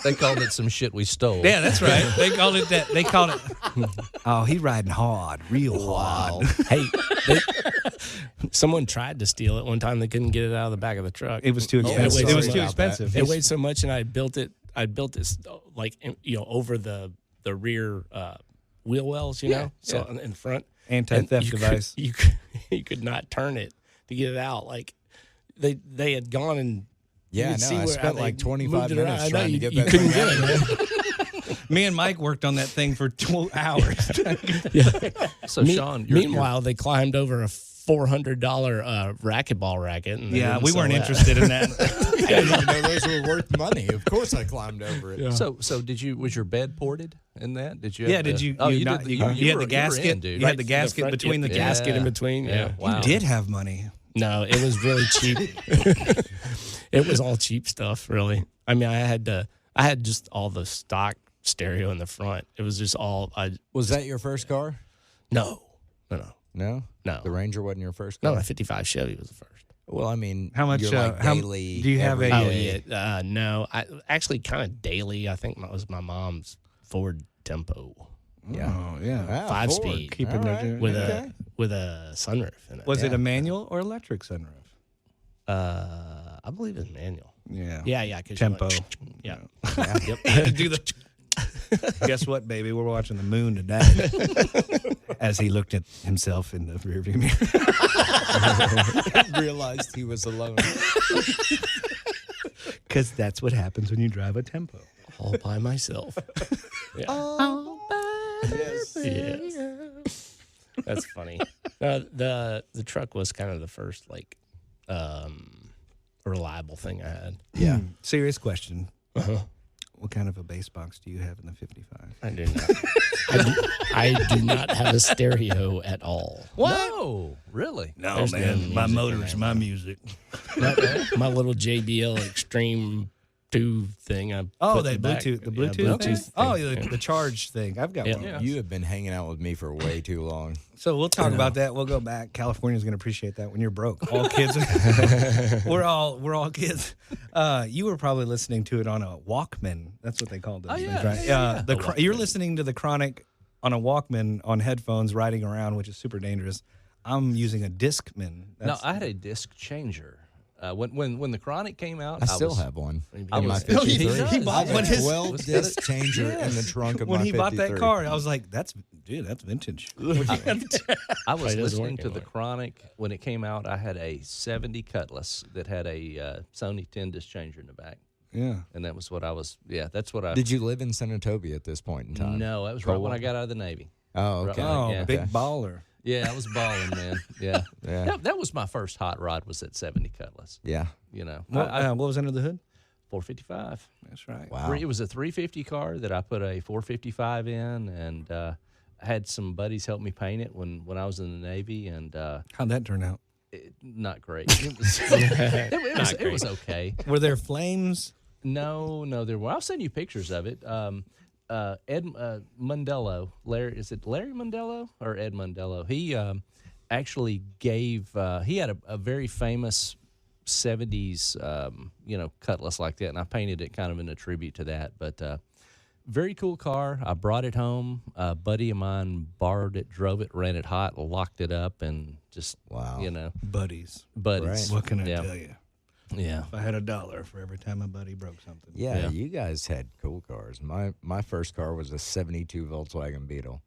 They called it some shit we stole. Yeah, that's right. They called it that. They called it. Oh, he riding hard, real hard. Hey, someone tried to steal it one time. They couldn't get it out of the back of the truck. It was too Yeah, expensive. sorry it was too about expensive. It weighed so much, and I built it. I built this like over the rear wheel wells, so in front. Anti-theft And device. You could not turn it to get it out. Like they had gone and Yeah, you could no, see I where spent they like 25 moved it around. minutes I know, trying to you- get you that couldn't thing get out. it, man. Me and Mike worked on that thing for 2 hours. So Sean, you're, Meanwhile, they climbed over a $400 racquetball racket. And they Yeah, didn't we sell weren't that. interested in that. I didn't even know those were worth money. Of course, I climbed over it. so was your bed ported in that? Did you? Yeah, have did to- you? Oh, you not- did. you had the were- you were gasket. in, dude. You had the gasket front- between the the gas. gasket in between. Yeah. Wow. You did have money. No, it was really cheap. It was all cheap stuff, really. I mean, I had just all the stock stereo in the front. It was just all Was that your first car? no. No? No. The Ranger wasn't your first car? No, my 55 Chevy was the first. Well, I mean, How much, You're like how- daily, do you have every a- Oh day. yeah, no. I actually kind of daily. I think that was my mom's Ford Tempo Yeah. Oh, yeah. Ah, 5-speed. Keep it All there. right. with Okay. a sunroof in it. Was it Yeah. a manual or electric sunroof? I believe it's manual. Yeah. Yeah. 'Cause you Tempo. went, yeah. Yep. Do the. Guess what, baby? We're watching the moon today. As he looked at himself in the rearview mirror. Realized he was alone. Because that's what happens when you drive a Tempo. All by myself. Yeah. Yes. That's funny. The truck was kind of the first reliable thing I had. Yeah. Serious question. Uh-huh. What kind of a bass box do you have in the 55? I do not. I do not have a stereo at all. No, really? No, There's man. no My music motor's around. my music. My little JBL Extreme 2 thing. I Oh, put that in back. Bluetooth, the Yeah, Bluetooth thing? thing. Oh, the charge thing. I've got Yeah. one. Yeah. You have been hanging out with me for way too long. So we'll talk about that. We'll go back. California's going to appreciate that when you're broke. All kids. we're all kids. You were probably listening to it on a Walkman. That's what they called those Oh, things, yeah, right? yeah, yeah. You're listening to the Chronic on a Walkman on headphones, riding around, which is super dangerous. I'm using a Discman. No, I had a disc changer. When the Chronic came out, I still have one. I in my was- 53. he he bought I have one. a 12 disc changer in the trunk of when my he bought that 53. car, I was like, "That's vintage." I was Probably doesn't listening work to the anymore. Chronic when it came out. I had a 70 Cutlass that had a Sony 10 disc changer in the back, Yeah. and that was what I was. Yeah, that's what I. Did you live in Senatobia at this point in time? No, that was right when I got out of the Navy. Oh, okay. Oh, Yeah. big Okay. baller. Yeah, I was balling, man. Yeah, Yeah. That was my first hot rod. Was that 70 Cutlass? Yeah. You know, What was under the hood? 455. That's right. Wow. It was a 350 car that I put a 455 in, and I had some buddies help me paint it when I was in the Navy, and How'd that turn out? not great. It was it was okay. Were there flames? No, there were. I'll send you pictures of it. Ed Mondello, Larry, is it Larry Mondello or Ed Mondello? He actually gave. He had a very famous 70s, Cutlass like that, and I painted it kind of in a tribute to that. But very cool car. I brought it home. A buddy of mine borrowed it, drove it, ran it hot, locked it up, and just Wow. Buddies. buddies. What can I Yeah. tell you? Yeah. If I had $1 for every time a buddy broke something. Yeah, Yeah. you guys had cool cars. My first car was a 72 Volkswagen Beetle.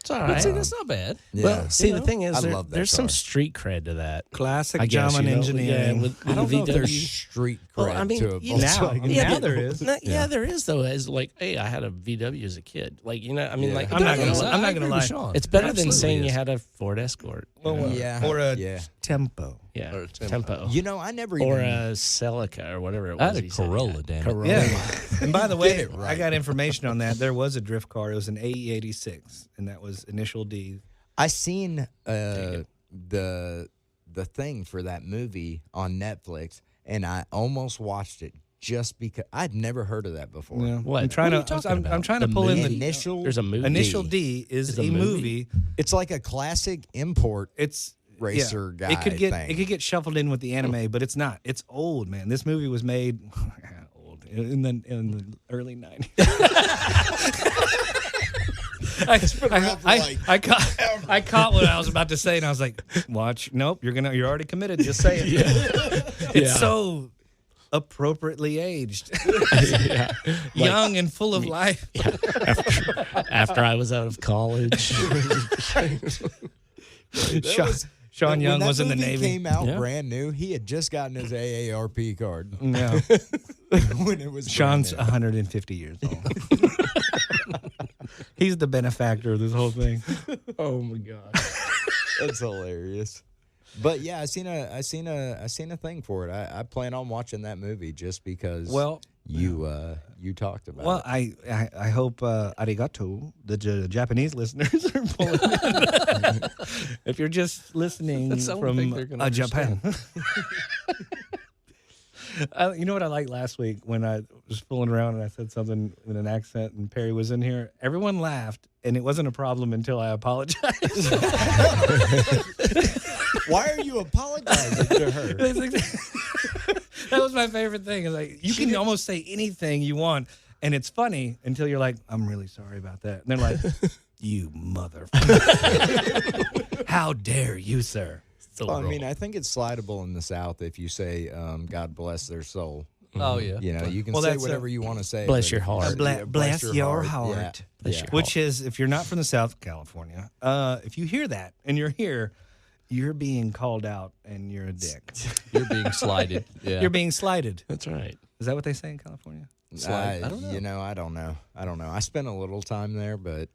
It's all But right. see, that's not bad. Yeah. Well, see, You the know, thing is, I love that there's some car. street cred to that. Classic I guess, German you know, engineering. Yeah, with I don't know if VW. there's street cred Well, I mean, to a you know, Volkswagen. now but- there is. no, yeah, there is though. As like, hey, I had a VW as a kid. Like, you know, I mean, Yeah. like, I'm not you know, gonna- I'm not gonna lie. It's better than Absolutely saying is. you had a Ford Escort. Yeah. Or a yeah. Tempo. Yeah, Or a Tempo. You know, I never Or even. a Celica or whatever it was. I had a he said he Corolla, had. damn it. Corolla. Yeah. And by the way, it right. I got information on that. There was a drift car. It was an AE86, and that was initial D. I seen the thing for that movie on Netflix, and I almost watched it just because I'd never heard of that before. Yeah. What? I'm trying What are you to. talking I'm about? trying to The pull in movie? the Initial. There's a movie. Initial D is Is a a movie. movie? It's like a classic import It's racer guy. It could get thing. it could get shuffled in with the anime, but it's not. It's old, man. This movie was made old in the early 90s. I caught what I was about to say, and I was like, "Watch, nope, you're already committed. Just say it." It's so appropriately aged, young and full of life. After I was out of college. Sean Young when was that in the movie Navy. Came out Yeah. brand new. He had just gotten his AARP card Yeah. when it was. Sean's brand 150 years old. He's the benefactor of this whole thing. Oh my god. new. That's hilarious. But yeah, I seen a thing for it. I plan on watching that movie just because. Well, you talked about well, it. I hope arigato, the Japanese listeners are pulling in. If you're just listening That's the only thing they're from gonna Japan. You know what I liked last week when I was fooling around and I said something in an accent and Perry was in here? Everyone laughed and it wasn't a problem until I apologized. Why are you apologizing to her? That was my favorite thing. Is like you can almost say anything you want, and it's funny until you're like, "I'm really sorry about that," and they're like, "You motherfucker! How dare you, sir?" So Well, I mean, I think it's slidable in the South if you say, "God bless their soul." Oh yeah. You know, you can Well, say that's whatever you want to say. Bless but your if you heart. say- Bless your Yeah. heart. Bless Yeah. your Which is, if you're not from the South of California, if you hear that and you're here, you're being called out and you're a dick. You're being slighted. Yeah. You're being slighted. That's right. Is that what they say in California? I don't know. You know, I don't know. I spent a little time there, but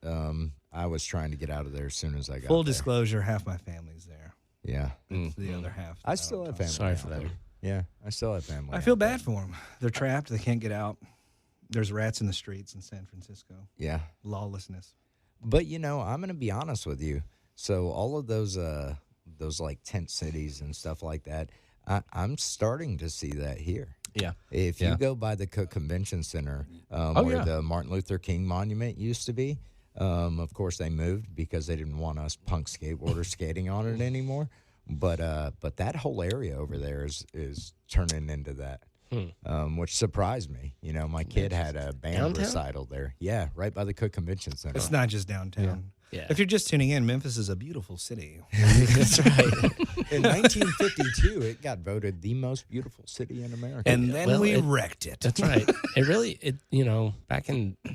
I was trying to get out of there as soon as I got Full there. disclosure, half my family's there. Yeah. The other half. I still have family. Sorry out for that. there. Yeah, I still have family. I feel out there. bad for them. They're trapped. They can't get out. There's rats in the streets in San Francisco. Yeah. Lawlessness. But you know, I'm gonna be honest with you. So all of those like tent cities and stuff like that, I'm starting to see that here. Yeah. If Yeah. you go by the Cook Convention Center, Oh, where yeah. the Martin Luther King Monument used to be, of course they moved because they didn't want us punk skateboarders skating on it anymore. But that whole area over there is turning into that, which surprised me. You know, my kid had a band Downtown? recital there. Yeah, right by the Cook Convention Center. It's not just downtown. Yeah. If you're just tuning in, Memphis is a beautiful city. That's right. In 1952, it got voted the most beautiful city in America. And then Well, we it- wrecked it. That's right. You know, back in the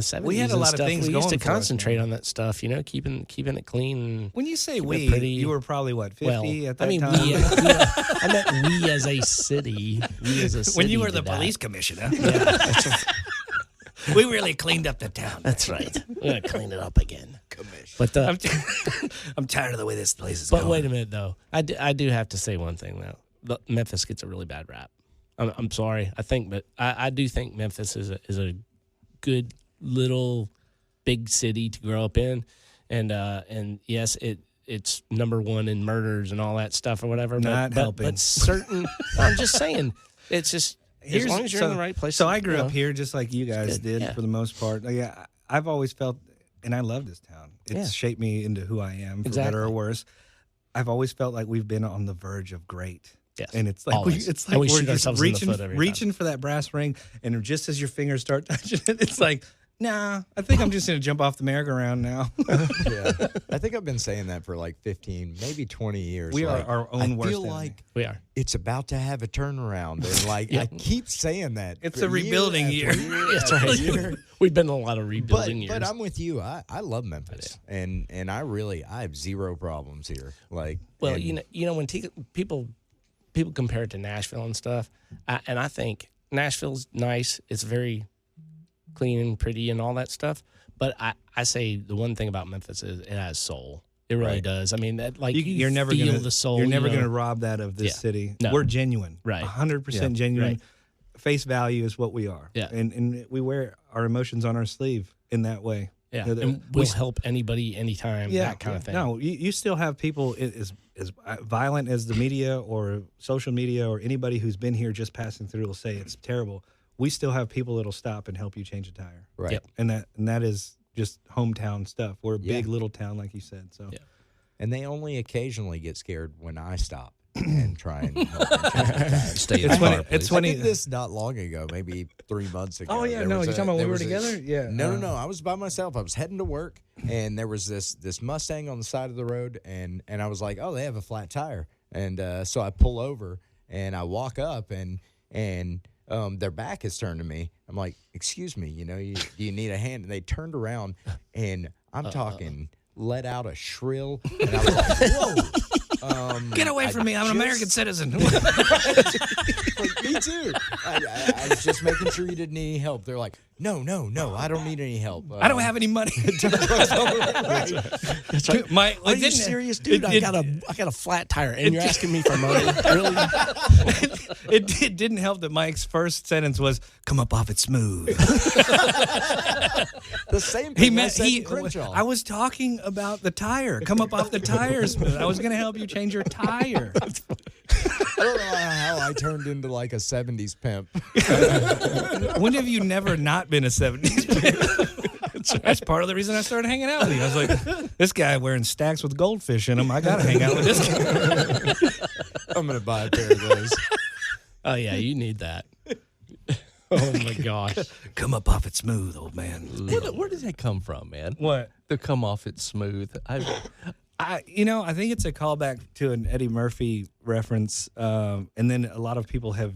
70s, We had a and lot of stuff, things we used to going for us, concentrate man. on that stuff. You know, keeping it clean. When you say Keep it we, pretty- you were probably, what, 50 Well, at that I mean, time? I meant we as a city. We as a city. when you were the did that. police commissioner. Yeah, that's right. We really cleaned up the town. That's right. We're gonna clean it up again. But I'm tired of the way this place is but going. wait a minute though. I do have to say one thing though. Memphis gets a really bad rap. I'm sorry. But I do think Memphis is a good little big city to grow up in, and yes, it's number one in murders and all that stuff or whatever. Not helping. But certain. I'm just saying. It's just as long as you're in the right place. So I grew you up know. here just like you guys good, did yeah. for the most part. Yeah, I've always felt, and I love this town. It's Yeah. shaped me into who I am, for Exactly. better or worse. I've always felt like we've been on the verge of great. Yes, And it's like always. it's And like we we're shoot just ourselves in the reaching, foot every time. reaching for that brass ring, and just as your fingers start touching it, it's like, nah, I think I'm just gonna jump off the merry-go-round now. Yeah. I think I've been saying that for like 15, maybe 20 years. We are Like, our own I worst feel enemy. like We are. it's about to have a turnaround, and like Yeah. I keep saying that. It's for a rebuilding after year. That's after right. year. We've been in a lot of But rebuilding years. I'm with you. I love Memphis, and I have zero problems here. Like, Well, and- you know when people compare it to Nashville and stuff, and I think Nashville's nice. It's very clean and pretty and all that stuff. But I say the one thing about Memphis is it has soul. It really Right. does. I mean, that like You're never feel gonna the soul. You're never you know? gonna rob that of this Yeah. city. No. We're genuine, Right. 100% Yeah. genuine. Right. Face value is what we are. Yeah. and we wear our emotions on our sleeve in that way. Yeah, You know, and we'll help anybody anytime. That kind of thing. No, you still have people as violent as the media or social media or anybody who's been here just passing through will say it's terrible. We still have people that'll stop and help you change a tire. right. Yep. And that is just hometown stuff. We're a Yeah. big little town, like you said. So Yeah. And they only occasionally get scared when I stop and try and help them change the tires. Stay in It's the funny- car, it's please. I did this not long ago, maybe 3 months ago. Oh, yeah, There no, was you're talking about when there we were was together? Yeah, No. I was by myself. I was heading to work, and there was this Mustang on the side of the road, and I was like, oh, they have a flat tire. And so I pull over, and I walk up, and their back is turned to me. I'm like, excuse me, do you need a hand? And they turned around, and I'm talking, let out a shrill, and I was like, whoa. get away from me! I'm an American citizen. Like, me too. I was just making sure you didn't need any help. They're like, no, I don't need any help. I don't have any money. That's right. Are you serious, dude? I got a flat tire, and you're asking me for money? Really? It didn't help that Mike's first sentence was, "Come up off it smooth." The same thing I said he. to Crenshaw. I was talking about the tire. Come up off the tire smooth. I was going to help you change your tire. I don't know how I turned into like a 70s pimp. When have you never not been a 70s pimp? That's part of the reason I started hanging out with you. I was like, this guy wearing stacks with goldfish in them. I got to hang out with this guy. I'm going to buy a pair of those. Oh yeah, you need that. Oh my gosh. Come up off it smooth, old man. Where did that come from, man? What? To come off it smooth. I think it's a callback to an Eddie Murphy reference, and then a lot of people have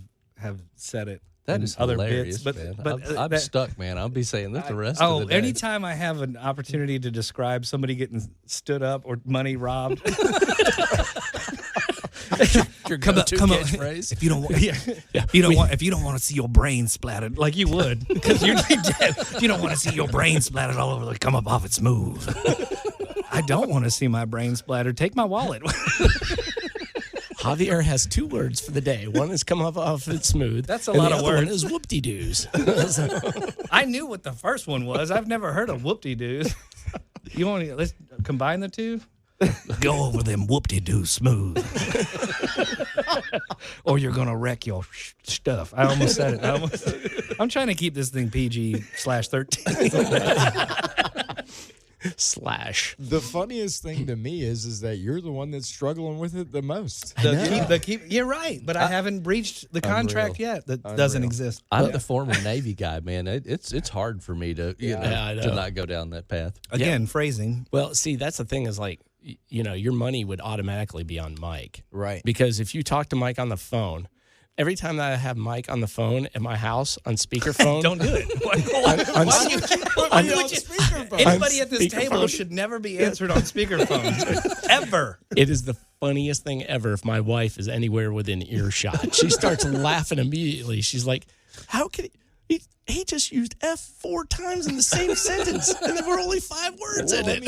said it. That in is other hilarious, bits, man. but I'm that- stuck, man. I'll be saying this the rest of the day. anytime I have an opportunity to describe somebody getting stood up or money robbed, Your come up, go-to come up. catchphrase. If you don't, if you don't want to see your brain splattered like you would, because you'd be dead. You don't want to see your brain splattered all over. Come up off it smooth. I don't want to see my brain splattered. Take my wallet. Javier has 2 words for the day. One is come off it smooth. That's a and lot the of other words. One is whoop-de-doos. I knew what the first one was. I've never heard of whoop-de-doos. You want to let's combine the two? Go over them whoop-de-doo smooth. Or you're going to wreck your stuff. I almost said it. I'm trying to keep this thing PG/13. Slash. The funniest thing to me is that you're the one that's struggling with it the most. You're right, but I haven't breached the contract yet. That doesn't exist. I'm the former Navy guy, man. It's hard for me to to not go down that path. Again, phrasing. Well, see, that's the thing is like, your money would automatically be on Mike. Right. Because if you talk to Mike on the phone, every time that I have Mike on the phone at my house on speakerphone. Don't do it. Anybody at this table should never be answered on speakerphone. Ever. It is the funniest thing ever if my wife is anywhere within earshot. She starts laughing immediately. She's like, how can he just used F 4 times in the same sentence, and there were only 5 words in it.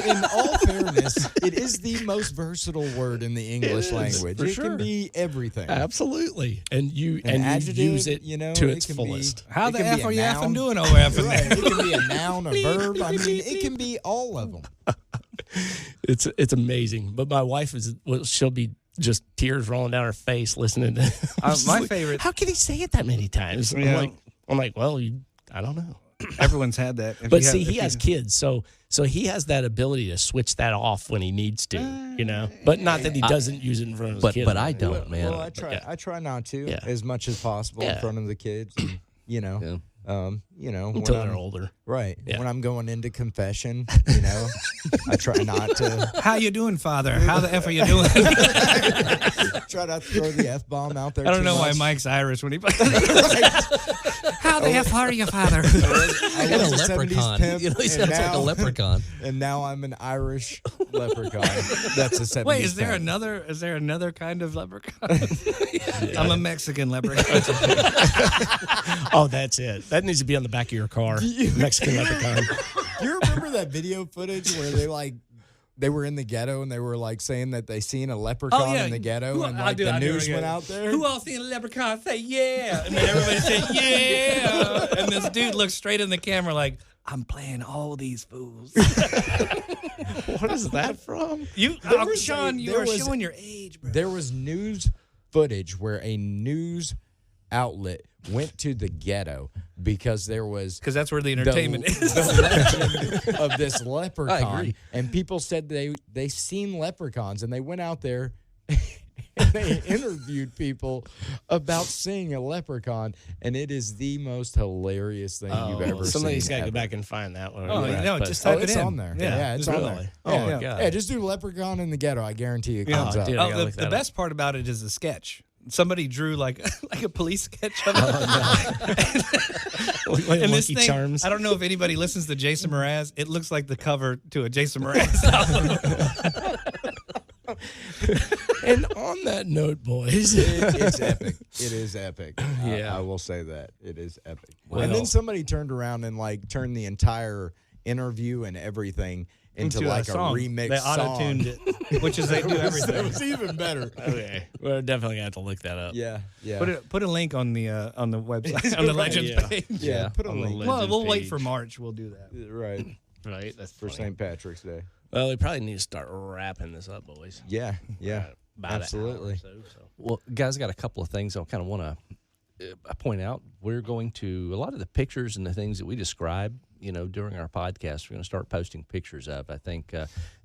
In all fairness, it is the most versatile word in the English language. for It sure. can be everything. Absolutely. And you adjective, use it to it its can fullest. How It the can F be a are you noun. effing doing over F in Right. there? It can be a noun, a verb. I mean, it can be all of them. It's amazing. But my wife she'll be just tears rolling down her face listening to My favorite. How can he say it that many times? Yeah. I'm like, well, I don't know. Everyone's had that. If But you have- see, if he you- has kids, so he has that ability to switch that off when he needs to, But not that he doesn't use it in front of his kids. But I don't, man. Well, I try. yeah. I try not to Yeah. as much as possible in Yeah. front of the kids. And, until they're older. Right. Yeah. When I'm going into confession, I try not to How you doing, Father? How the F are you doing? try not to throw the F-bomb out there. I don't too know why much. Mike's Irish when he. How the F are you, Father? I And a was a 70s leprechaun. pimp, He and sounds like a now- leprechaun. And now I'm an Irish leprechaun. That's a 70s Wait, is there pimp. another kind of leprechaun? I'm a Mexican leprechaun. Oh, that's it. That needs to be on the back of your car. Mexican leprechaun. Do you remember that video footage where they were in the ghetto and they were like saying that they seen a leprechaun in the ghetto and like the news went out there? Who all seen a leprechaun? Say yeah, and then everybody said yeah, and this dude looks straight in the camera like, I'm playing all these fools. What is that from? Sean, you are showing your age, bro. There was news footage where a news outlet went to the ghetto because there was Because that's where the entertainment is. the legend of this I leprechaun, agree. and people said they seen leprechauns, and they went out there and they interviewed people about seeing a leprechaun, and it is the most hilarious thing you've ever seen. Somebody's got to ever. go back and find that one. Oh, Yeah, no, but- just type it it's in. on there. Yeah, Yeah, it's on really? there. Oh, yeah. my God. Yeah, just do leprechaun in the ghetto. I guarantee it comes up. dude. I gotta Oh, look the that best part about it is the sketch. Somebody drew like a police sketch of it. Like And this Lucky thing, Charms. I don't know if anybody listens to Jason Mraz. It looks like the cover to a Jason Mraz album. And on that note, boys, It's epic. It is epic. Yeah. I will say that. It is epic. Well- And then somebody turned around and like turned the entire interview and everything into like a song. remix They song. auto-tuned it, which is they do That everything. was even better. okay, we're definitely gonna have to look that up. Yeah, yeah. Put a link on the website on the Legends Yeah. page. yeah, put a on the link. list. Well, Legends we'll wait page. for March. We'll do that. Right, Right, that's for funny. St. Patrick's Day. Well, we probably need to start wrapping this up, boys. Yeah, yeah. About an hour absolutely. or so. Well, guys, I got a couple of things I kind of want to point out. We're going to, a lot of the pictures and the things that we describe, during our podcast, we're going to start posting pictures of. I think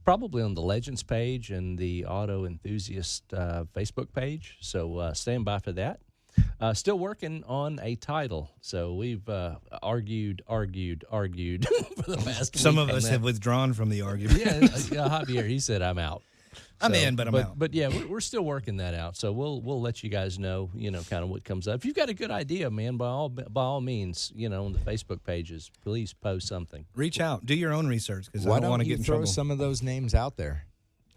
probably on the Legends page and the Auto Enthusiast Facebook page. So stand by for that. Still working on a title. So we've argued for the past Some week of on us that. have withdrawn from the argument. Yeah, Javier, he said I'm out. I'm in, but I'm out. But yeah, we're still working that out. So we'll let you guys know, kind of what comes up. If you've got a good idea, man, by all means, on the Facebook pages, please post something. Reach out. Do your own research because I Why don't want to you get in throw trouble. some of those names out there?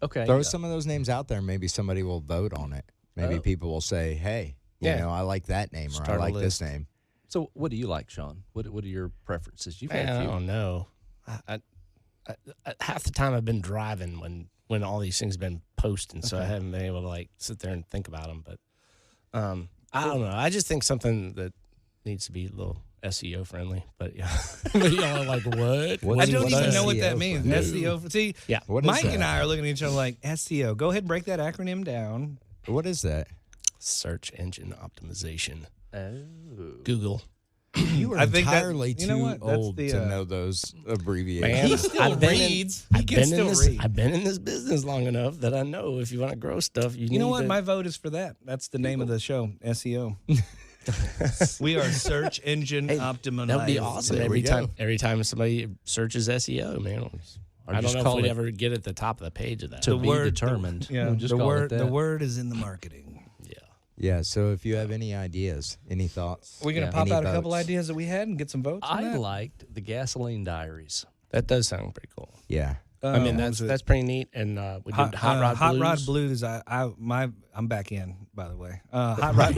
Okay. Throw some of those names out there. Maybe somebody will vote on it. Maybe Oh. people will say, "Hey, I like that name," or Start "I a like list. this name." So what do you like, Shawn? What are your preferences? You've had Man, a I few. don't know. I half the time I've been driving when all these things have been posting, so I haven't been able to like sit there and think about them. But I don't know. I just think something that needs to be a little SEO friendly, but yeah. But y'all are like, what? I don't even know what SEO that means. friendly? SEO. See, Yeah. What is Mike that? and I are looking at each other like SEO. Go ahead, and break that acronym down. What is that? Search engine optimization. Oh. Google. You are I think that- entirely you know too what? That's old the, to know those abbreviations. Man, He still I've been in- reads. He can still read. I've been in this business long enough that I know if you want to grow stuff, you You know need what? to- My vote is for that. That's the name of the show, SEO. We are search engine optimization. That would be awesome. There we Every time somebody searches SEO, man. I don't just know if call we'd it ever get at the top of the page of that. To The be word- determined. Yeah, We'll just the call word. it The that. word is in the marketing. Yeah. Yeah, so if you have any ideas, any thoughts, We're gonna Yeah. pop any out a couple votes? ideas that we had and get some votes. on I that? liked the Gasoline Diaries. That does sound pretty cool. Yeah. I mean, what was it? that's pretty neat. And we did Hot Rod Blues. Hot Rod Blues. I'm back in, by the way. Hot Rod.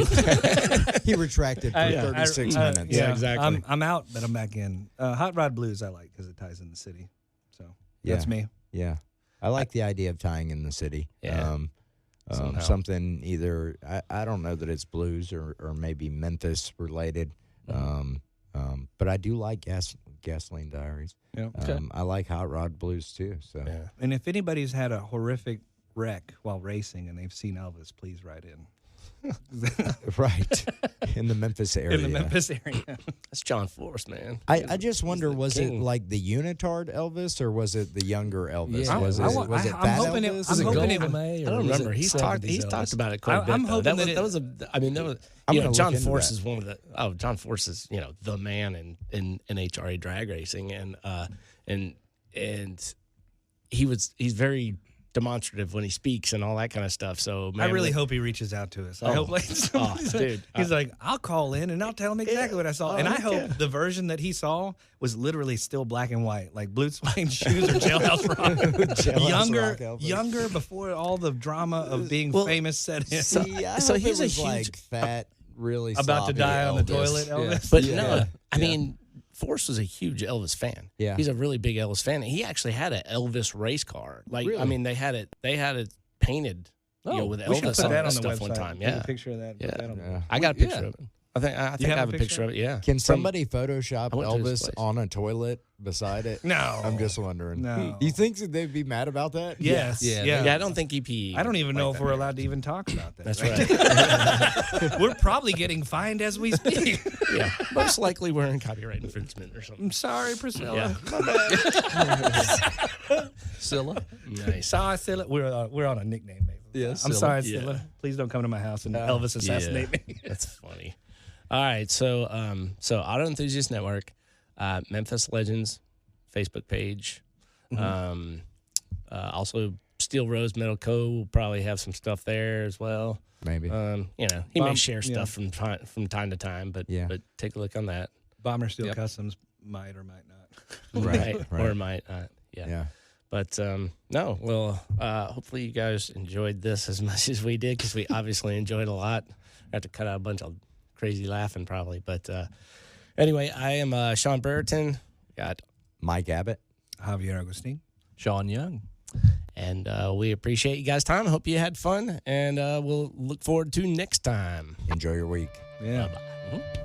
He retracted for 36 minutes. Yeah, exactly. I'm out, but I'm back in. Hot Rod Blues I like because it ties in the city. So that's Yeah. me. Yeah. I like the idea of tying in the city. Yeah. Somehow. Something either, I don't know that it's blues or maybe Memphis related. But I do like Gasoline Diaries. Yeah. I like Hot Rod Blues too. So Yeah. And if anybody's had a horrific wreck while racing and they've seen Elvis, please write in. right in the Memphis area. In the Memphis area. That's John Force, man. I just wonder, the was king. it like the unitard Elvis or was it the younger Elvis? Yeah. Was it I'm fat hoping it- Elvis? I'm hoping it- May? I don't remember. He's talked about it quite a bit. I'm though. hoping that that was I'm you know, gonna John look into Force that. is one of the John Force is, you know, the man in NHRA drag racing and he's very demonstrative when he speaks and all that kind of stuff. So man, I really hope he reaches out to us. I hope like dude, he's like, I'll call in and I'll tell him exactly what I saw. And I hope the version that he saw was literally still black and white, like Blue Suede Shoes or Jailhouse Rock. Rock Elvis. younger before all the drama of being famous set in. See, I So hope he's it a was huge- like fat, really About to sloppy die on the Elvis. toilet, Elvis. But Yeah. no, I mean, Force was a huge Elvis fan. Yeah. He's a really big Elvis fan. And he actually had an Elvis race car. Like, Really? I mean, they had it painted, you know, with We should Elvis put on that it on the stuff website. one time. Take Yeah. a picture of that. Put Yeah. that on the- Yeah. I got a picture Yeah. of it. I think I have a picture of it. Yeah. Can From- somebody Photoshop I went to his Elvis place. on a toilet beside it? No. I'm just wondering. No. You think that they'd be mad about that? Yes. Yeah, Yeah, I don't think EP. I don't even like know that if we're very allowed to even talk about that. That's right. We're probably getting fined as we speak. Yeah, most likely we're in copyright infringement or something. I'm sorry, Priscilla. Yeah. Scylla. Nice. Sorry, Scylla. We're on a nickname basis. Yeah, I'm Scylla. sorry, Yeah. Scylla. Please don't come to my house and Elvis assassinate me. That's funny. All right, so Auto Enthusiast Network, Memphis Legends Facebook page, also Steel Rose Metal Co. will probably have some stuff there as well. Maybe. You know, he may Bomb- share yeah. stuff from time to time, but take a look on that. Bomber Steel Yep. Customs might or might not. Right. right. Or might not. Yeah. But no, well, hopefully you guys enjoyed this as much as we did because we obviously enjoyed a lot. I have to cut out a bunch of crazy laughing probably. But anyway, I am Shawn Brereton. Got Mike Abbott. Javier Augustine. Shawn Young. and we appreciate you guys' time. Hope you had fun, and we'll look forward to next time. Enjoy your week. Yeah. Bye-bye.